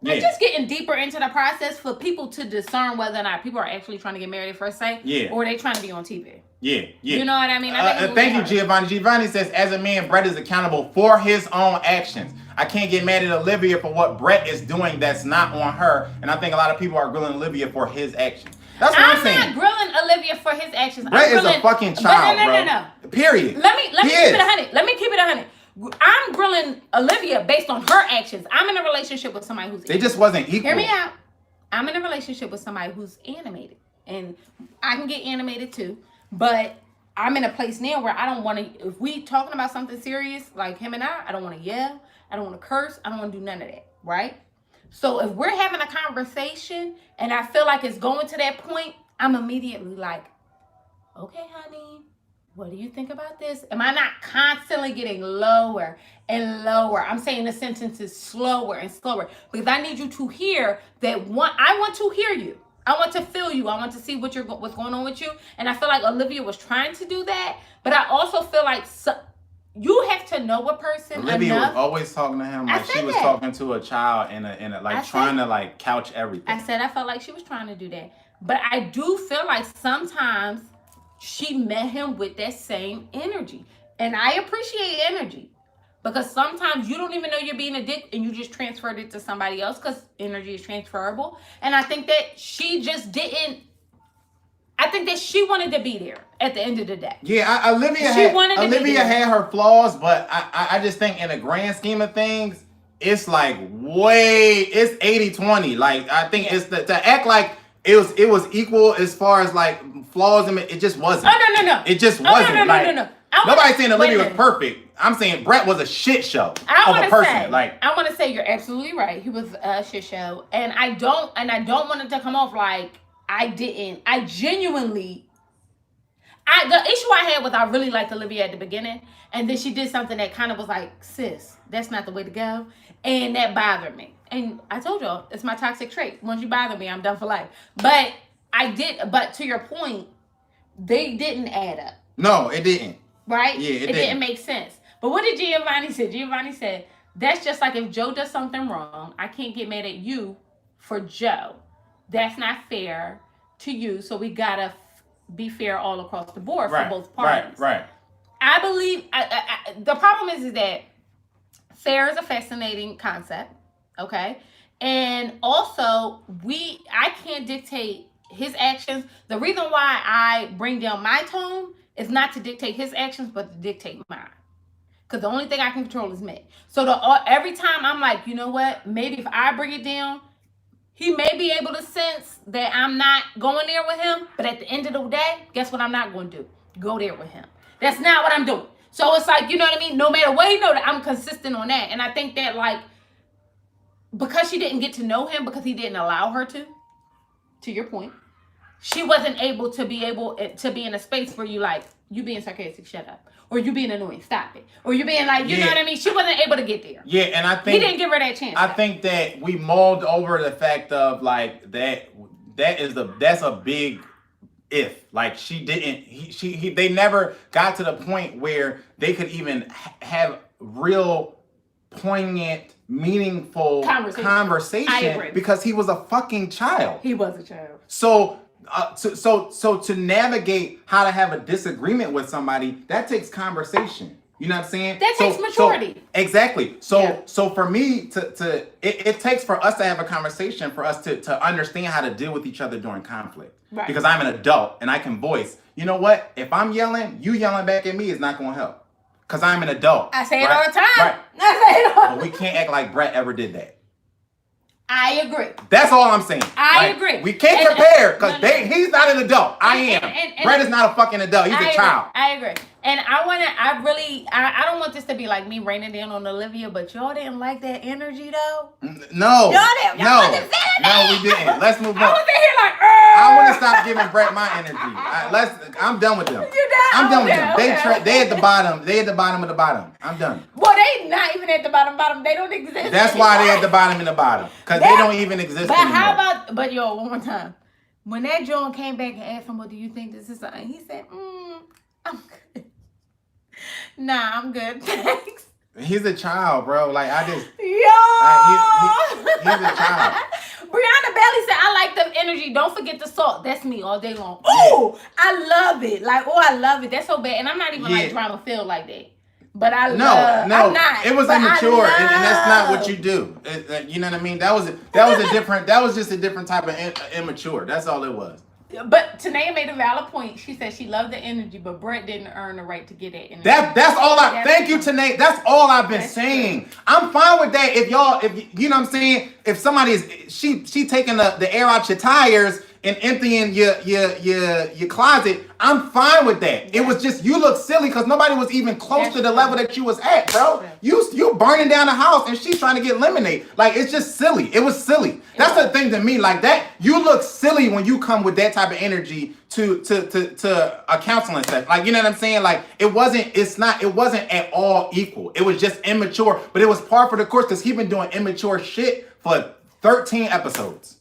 just getting deeper into the process for people to discern whether or not people are actually trying to get married at first sight or they trying to be on TV. Yeah. You know what I mean? Thank you, Giovanni. Giovanni says, as a man, Brett is accountable for his own actions. I can't get mad at Olivia for what Brett is doing that's not on her. And I think a lot of people are grilling Olivia for his actions. That's what I'm saying. I'm not grilling Olivia for his actions. Brett is a fucking child, no. Period. Let me keep it 100. Let me keep it 100. I'm grilling Olivia based on her actions. I'm in a relationship with somebody who's They just wasn't equal. Hear me out. I'm in a relationship with somebody who's animated. And I can get animated too. But I'm in a place now where I don't want to, if we talking about something serious, like him and I don't want to yell. I don't want to curse. I don't want to do none of that. Right? So if we're having a conversation and I feel like it's going to that point, I'm immediately like, okay, honey, what do you think about this? Am I not constantly getting lower and lower? I'm saying the sentences slower and slower because I need you to hear that I want to hear you. I want to feel you. I want to see what's going on with you. And I feel like Olivia was trying to do that. But I also feel like you have to know a person Olivia enough. was always talking to him like she was talking to a child and trying to like couch everything. I said I felt like she was trying to do that. But I do feel like sometimes she met him with that same energy. And I appreciate energy. Because sometimes you don't even know you're being a dick and you just transferred it to somebody else because energy is transferable. And I think that she just didn't. I think that she wanted to be there at the end of the day. Yeah, Olivia had her flaws, but I just think in the grand scheme of things, it's like it's 80-20. Like I think it's to act like it was equal as far as like flaws in it just wasn't. Oh no. It just wasn't. No. Nobody's saying Olivia was perfect. I'm saying Brett was a shit show of a person. I want to say you're absolutely right. He was a shit show, and I don't want it to come off like I didn't. I genuinely. The issue I had was I really liked Olivia at the beginning, and then she did something that kind of was like, sis, that's not the way to go, and that bothered me. And I told y'all it's my toxic trait. Once you bother me, I'm done for life. But But to your point, they didn't add up. No, it didn't. Right? Yeah, it didn't make sense. But what did Giovanni say? Giovanni said, that's just like if Joe does something wrong, I can't get mad at you for Joe. That's not fair to you. So we got to be fair all across the board for both parties. Right. I believe, the problem is that fair is a fascinating concept. Okay? And also, I can't dictate his actions. The reason why I bring down my tone is not to dictate his actions, but to dictate mine. Because the only thing I can control is me. So every time I'm like, you know what? Maybe if I bring it down, he may be able to sense that I'm not going there with him. But at the end of the day, guess what I'm not going to do? Go there with him. That's not what I'm doing. So it's like, you know what I mean? No matter what he know, that I'm consistent on that. And I think that like, because she didn't get to know him, because he didn't allow her to your point, she wasn't able to be in a space where you like, you being sarcastic, shut up. Or you being annoying, stop it. Or you being like, you know what I mean? She wasn't able to get there. Yeah, and I think he didn't give her that chance. I think that we mulled over the fact of like that's a big if. Like she didn't they never got to the point where they could even have real poignant, meaningful conversation because he was a fucking child. He was a child. So to navigate how to have a disagreement with somebody, that takes conversation. You know what I'm saying? That takes maturity. Exactly. So for me it takes for us to have a conversation for us to understand how to deal with each other during conflict. Right. Because I'm an adult and I can voice. You know what? If I'm yelling, you yelling back at me is not going to help. Because I'm an adult. I say it all the time. Right. I say it all. But we can't act like Brett ever did that. I agree. That's all I'm saying. I agree. We can't compare because he's not an adult. I am. Brett is not a fucking adult. He's a child. I agree. And I don't want this to be like me raining down on Olivia, but y'all didn't like that energy though? No. Y'all wasn't feeling it. We didn't. Let's move on. I was in here like, I want to stop giving Brett my energy. I'm done with them. You done? I'm done with them. They at the bottom. They at the bottom of the bottom. I'm done. Well, they not even at the bottom. They don't exist. That's why they at the bottom and the bottom. Because they don't even exist But anymore. how about, one more time. When that John came back and asked him, well, do you think this is something? He said, I'm good. Nah, I'm good. Thanks. He's a child, bro. Like, I just... Yo! He's a child. Brianna Bailey said, I like the energy. Don't forget the salt. That's me all day long. Oh, I love it. Like, I love it. That's so bad. And I'm not even like drama filled like that. But I'm not. It was immature, and that's not what you do. You know what I mean? That was just a different type of immature. That's all it was. But Tanae made a valid point. She said she loved the energy, but Brett didn't earn the right to get that energy. That's all thank you, Tanae. That's all I've been saying. True. I'm fine with that. If you know what I'm saying, if somebody is she taking the air out your tires and emptying your closet, I'm fine with that. Yeah. It was just you look silly because nobody was even close to the level that you was at, bro. You burning down the house and she's trying to get lemonade. Like, it's just silly. It was silly. That's the thing to me. Like, that you look silly when you come with that type of energy to a counseling session. Like, you know what I'm saying? Like, it wasn't at all equal. It was just immature, but it was par for the course because he been doing immature shit for 13 episodes.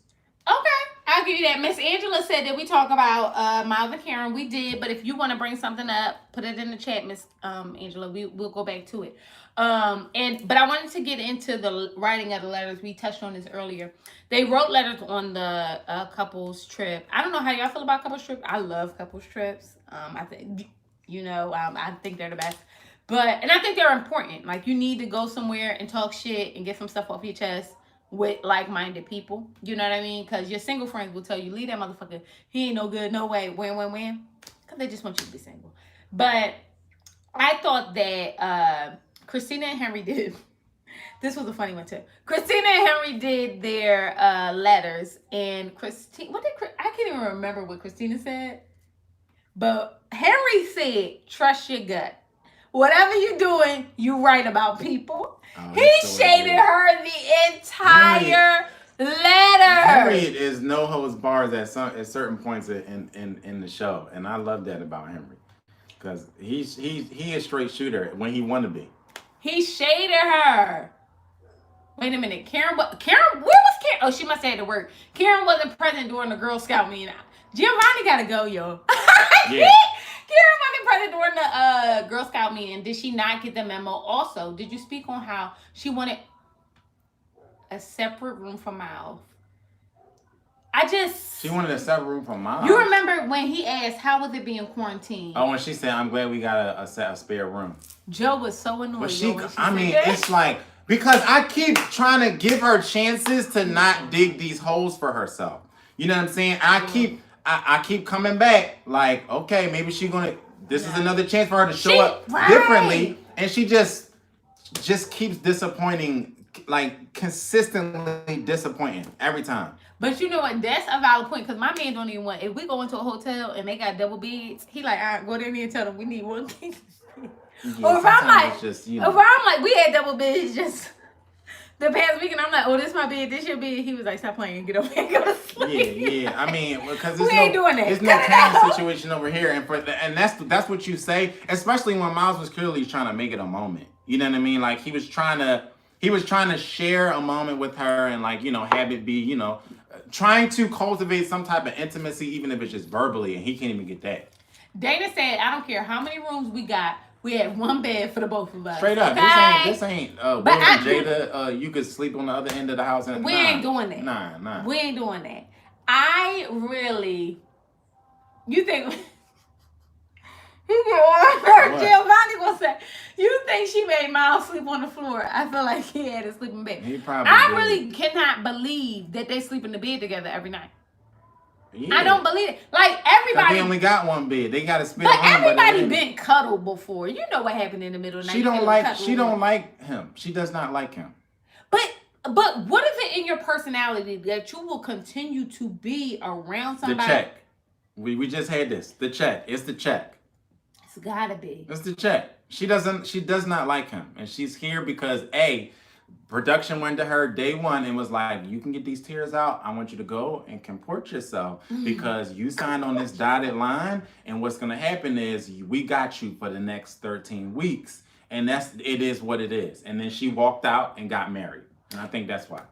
Okay. I'll give you that. Miss Angela said that we talk about Miles and Karen. We did, but if you want to bring something up, put it in the chat, Miss Angela. We'll go back to it. But I wanted to get into the writing of the letters. We touched on this earlier. They wrote letters on the couples trip. I don't know how y'all feel about couples trip. I love couples trips. I think I think they're the best. And I think they're important. Like, you need to go somewhere and talk shit and get some stuff off your chest with like-minded people. You know what I mean? Because your single friends will tell you, leave that motherfucker. He ain't no good. No way. When. Because they just want you to be single. But I thought that Christina and Henry did. This was a funny one too. Christina and Henry did their letters. And I can't even remember what Christina said. But Henry said, trust your gut. Whatever you're doing, you write about people. Oh, he shaded her the entire letter. Henry is no holds bars at certain points in the show, and I love that about Henry because he is straight shooter when he want to be. He shaded her. Wait a minute, Karen. Where was Karen? Oh, she must have had to work. Karen wasn't present during the Girl Scout meeting. Giovanni gotta go, yo. Yeah. Karen wasn't present during the Girl Scout meeting. Did she not get the memo? Also, did you speak on how she wanted a separate room for Miles? She wanted a separate room for Miles. You remember when he asked, how was it being quarantined? Oh, when she said, I'm glad we got a spare room. Joe was so annoyed. But it's like, because I keep trying to give her chances to not dig these holes for herself. You know what I'm saying? I keep coming back like, okay, maybe this is another chance for her to show up differently. And she just keeps disappointing, like consistently disappointing every time. But you know what? That's a valid point because my man don't even want, if we go into a hotel and they got double beds, he like, all right, go there and tell them we need one king. Yeah, or if I'm like, we had double beds just the past week, and I'm like, oh, this my bed, this your bed. He was like, stop playing, get over here, go to sleep. Yeah. I mean, because we ain't doing that. There's no kind situation over here, and that's what you say, especially when Miles was clearly trying to make it a moment. You know what I mean? Like he was trying to share a moment with her, and like have it be trying to cultivate some type of intimacy, even if it's just verbally, and he can't even get that. Dana said, I don't care how many rooms we got. We had one bed for the both of us. Straight up. Okay? This ain't Will and Jada, you could sleep on the other end of the house. We ain't doing that. Nah. We ain't doing that. You think What? Giovanni gonna say, you think she made Miles sleep on the floor? I feel like he had a sleeping bed. He probably I did. really cannot believe that they sleep in the bed together every night. I Yeah. don't believe it. Like Cause they everybody, only got one bed. They got a spare but room, but everybody it ain't. been cuddled before. You know what happened in the middle of the night. She You don't get a like. cuddle. She don't like him. She does not like him. But what is it in your personality that you will continue to be around The somebody? check. We just had this. The check. It's the check. It's gotta be. It's the check. She doesn't. She does not like him, and she's here because production went to her day one and was like, "You can get these tears out. I want you to go and comport yourself because you signed on this dotted line, and what's gonna happen is we got you for the next 13 weeks, and it is what it is." And then she walked out and got married, and I think that's why.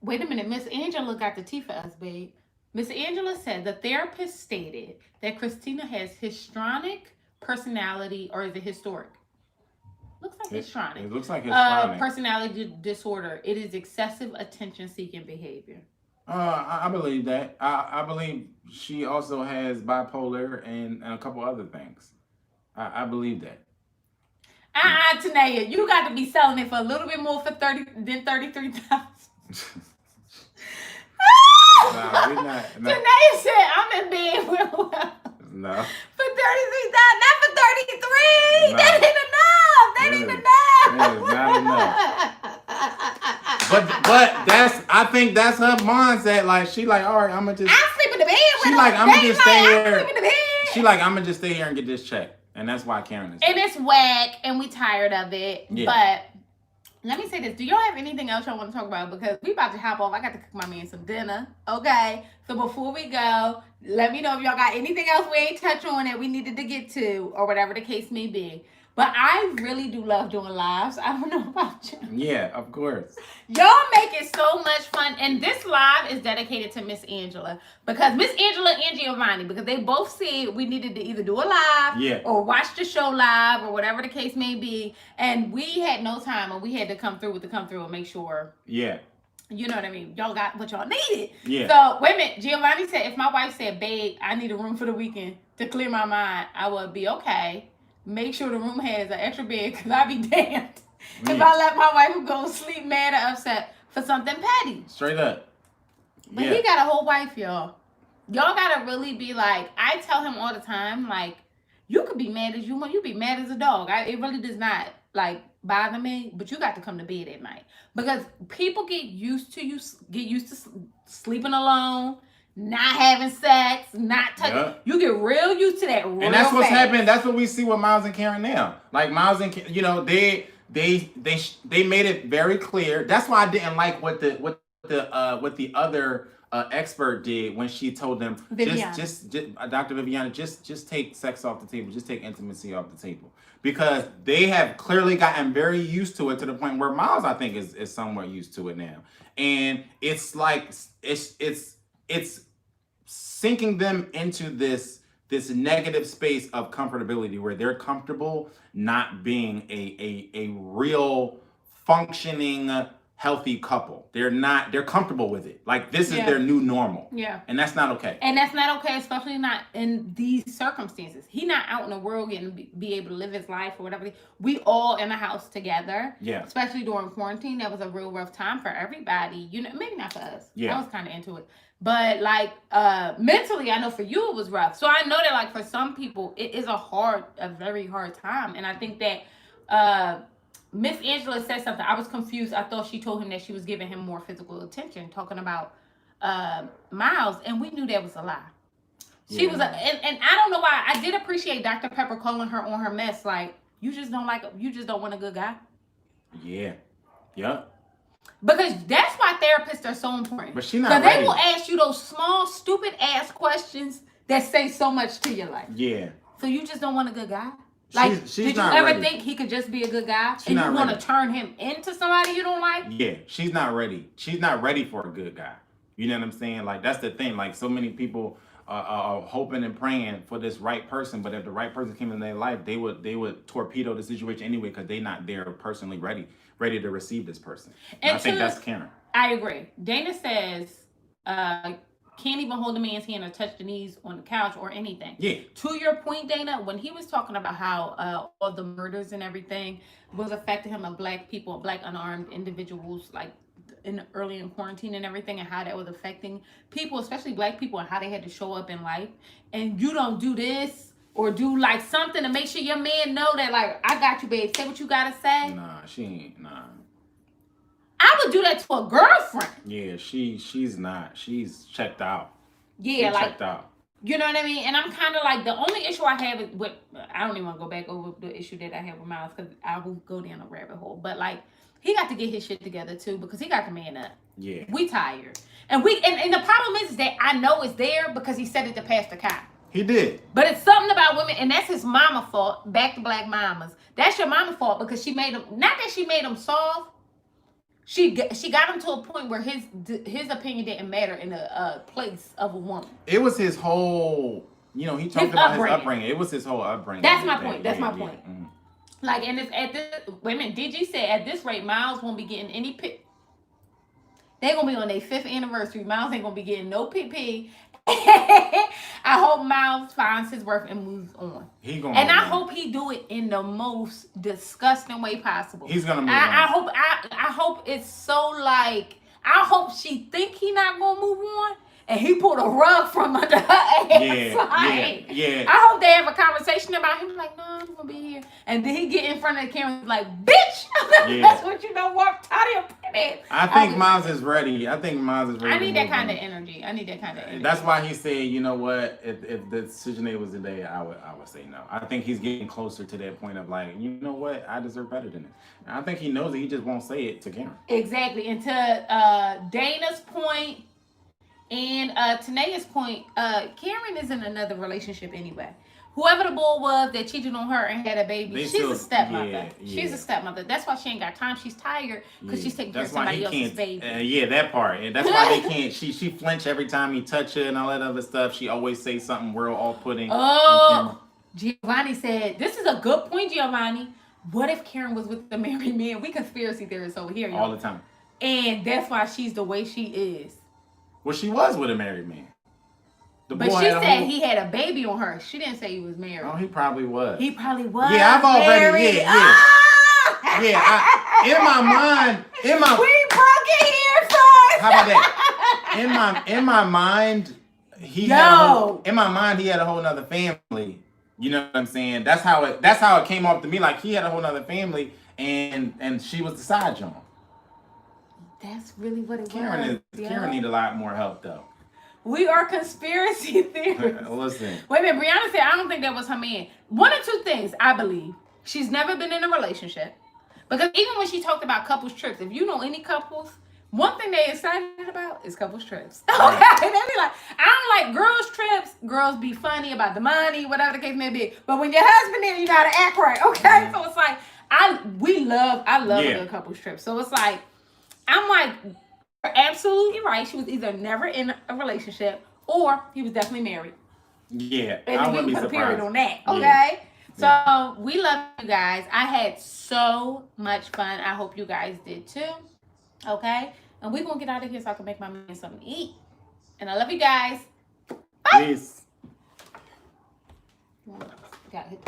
Wait a minute, Miss Angela got the tea for us, babe. Miss Angela said the therapist stated that Christina has histrionic personality, or is it historic? Looks like histrionic. It looks like histrionic. Personality disorder. It is excessive attention seeking behavior. I believe that. I believe she also has bipolar and a couple other things. I believe that. Tanea, you got to be selling it for a little bit more for 33,000. Nah, we not. Tanea said, "I'm in bed with well No. for 33,000, not for 33. No. That ain't enough. That ain't enough. That is not enough. But I think that's her mindset. Like she like, all right, I'm gonna just. I sleep in the bed with She them. like, I'm gonna They just stay like, I here. sleep in the bed. She like, I'm gonna just stay here and get this check, and that's why Karen is. And it's whack, and we tired of it. Yeah. But let me say this: do y'all have anything else y'all want to talk about? Because we about to hop off. I got to cook my man some dinner. Okay. So before we go, let me know if y'all got anything else we ain't touch on that we needed to get to, or whatever the case may be. But I really do love doing lives. I don't know about you. Yeah, of course. Y'all make it so much fun. And this live is dedicated to Miss Angela. Because Miss Angela and Giovanni, because they both said we needed to either do a live or watch the show live or whatever the case may be. And we had no time, and we had to come through and make sure. Yeah. You know what I mean? Y'all got what y'all needed. Yeah. So, wait a minute. Giovanni said, if my wife said, babe, I need a room for the weekend to clear my mind, I would be okay. Make sure the room has an extra bed, because I'd be damned if I let my wife go sleep mad or upset for something petty. Straight up. But he got a whole wife, y'all. Y'all got to really be like, I tell him all the time, like, you could be mad as you want. You be mad as a dog. It really does not, like, bother me, but you got to come to bed at night. Because people get used to sleeping alone, not having sex, not touching. Yep. You get real used to that real And that's what's fast. happening. That's what we see with Miles and Karen now. Like Miles and you know, they made it very clear. That's why I didn't like what the other expert did when she told them just Dr. Viviana, just take sex off the table, just take intimacy off the table, because they have clearly gotten very used to it to the point where Miles, I think, is somewhat used to it now, and it's like it's sinking them into this negative space of comfortability where they're comfortable not being a real functioning healthy couple. They're comfortable with it. Like this is their new normal. Yeah. And that's not okay. And that's not okay, especially not in these circumstances. He not out in the world getting be able to live his life or whatever. We all in the house together. Yeah. Especially during quarantine. That was a real rough time for everybody. You know, maybe not for us. Yeah. I was kind of into it. But like mentally, I know for you it was rough. So I know that like for some people it is a very hard time. And I think that Miss Angela said something. I was confused. I thought she told him that she was giving him more physical attention, talking about Miles, and we knew that was a lie. She was and I don't know why. I did appreciate Dr. Pepper calling her on her mess. Like, you just don't want a good guy. Yeah. Yep. Because that's why therapists are so important. But she not ready. ready. They will ask you those small, stupid ass questions that say so much to your life. Yeah. So you just don't want a good guy? Like, she's did you not ever ready. think he could just be a good guy? She's and not you want to ready. turn him into somebody you don't like? Yeah, she's not ready. She's not ready for a good guy. You know what I'm saying? Like, that's the thing. Like, so many people are hoping and praying for this right person, but if the right person came in their life, they would torpedo the situation anyway because they're not there personally ready to receive this person. And I think that's Karen. I agree. Dana says, can't even hold the man's hand or touch the knees on the couch or anything. Yeah. To your point, Dana, when he was talking about how all the murders and everything was affecting him of black people, black unarmed individuals, like early in quarantine and everything, and how that was affecting people, especially black people, and how they had to show up in life. And you don't do this or do like something to make sure your man know that, like, I got you, babe. Say what you gotta say. Nah, she ain't. Nah. I would do that to a girlfriend. Yeah, she's not. She's checked out. Yeah, like checked out. You know what I mean? And I'm kind of like, the only issue I have with, I don't even want to go back over the issue that I have with Miles because I will go down a rabbit hole. But like, he got to get his shit together too because he got the man up. Yeah. We tired. And the problem is that I know it's there because he said it to Pastor Kai. He did. But it's something about women, and that's his mama fault. Back to black mamas. That's your mama fault because she made him, not that she made him soft. She got him to a point where his opinion didn't matter in a place of a woman. It was his whole, he talked about his upbringing. It was his whole upbringing. That's my point. That's my point. Mm-hmm. Like, and it's at this, wait a minute, DG said at this rate, Miles won't be getting any pick. They're going to be on their 5th anniversary. Miles ain't going to be getting no PP. I hope Miles finds his worth and moves on. I hope he do it in the most disgusting way possible. He's gonna move on. I hope it's so like, I hope she think he not gonna move on and he pulled a rug from under her ass. Yeah. I hope they have a conversation about him like, no, I'm gonna be here. And then he get in front of the camera like, bitch, that's what you don't want. I think Miles is ready. I need that kind of energy. That's why he said, you know what? If the decision day was today, I would say no. I think he's getting closer to that point of like, you know what? I deserve better than this. And I think he knows it. He just won't say it to Karen. Exactly. And to Dana's point and Tanaya's point, Karen is in another relationship anyway. Whoever the boy was that cheated on her and had a baby, she's a stepmother. Yeah. She's a stepmother. That's why she ain't got time. She's tired because she's taking care of somebody else's baby. That part. And that's why they can't. She flinch every time he touch her and all that other stuff. She always say something real off-putting. Oh, Giovanni said, this is a good point, Giovanni. What if Karen was with the married man? We conspiracy theorists over here, y'all. All the time. And that's why she's the way she is. Well, she was with a married man. But she said he had a baby on her. She didn't say he was married. Oh, he probably was. He probably was. Yeah, I've already. In my mind. We broke it here first. How about that? In my mind, he had a whole nother family. You know what I'm saying? That's how it came off to me. Like he had a whole nother family, and she was the side joint. That's really what it was. Karen need a lot more help though. We are conspiracy theorists. Listen. Wait a minute. Brianna said, I don't think that was her man. One or two things, I believe. She's never been in a relationship. Because even when she talked about couples trips, if you know any couples, one thing they're excited about is couples trips. Okay? They be like, I don't like girls trips. Girls be funny about the money, whatever the case may be. But when your husband there, you gotta act right. Okay? Mm-hmm. So it's like, I love a good couples trip. So it's like, I'm like, absolutely right. She was either never in a relationship or he was definitely married. Yeah, and I wouldn't be surprised. Period on that. Okay, so we love you guys. I had so much fun. I hope you guys did too. Okay, and we're gonna get out of here so I can make my man something to eat. And I love you guys. Bye. Peace. Got hit.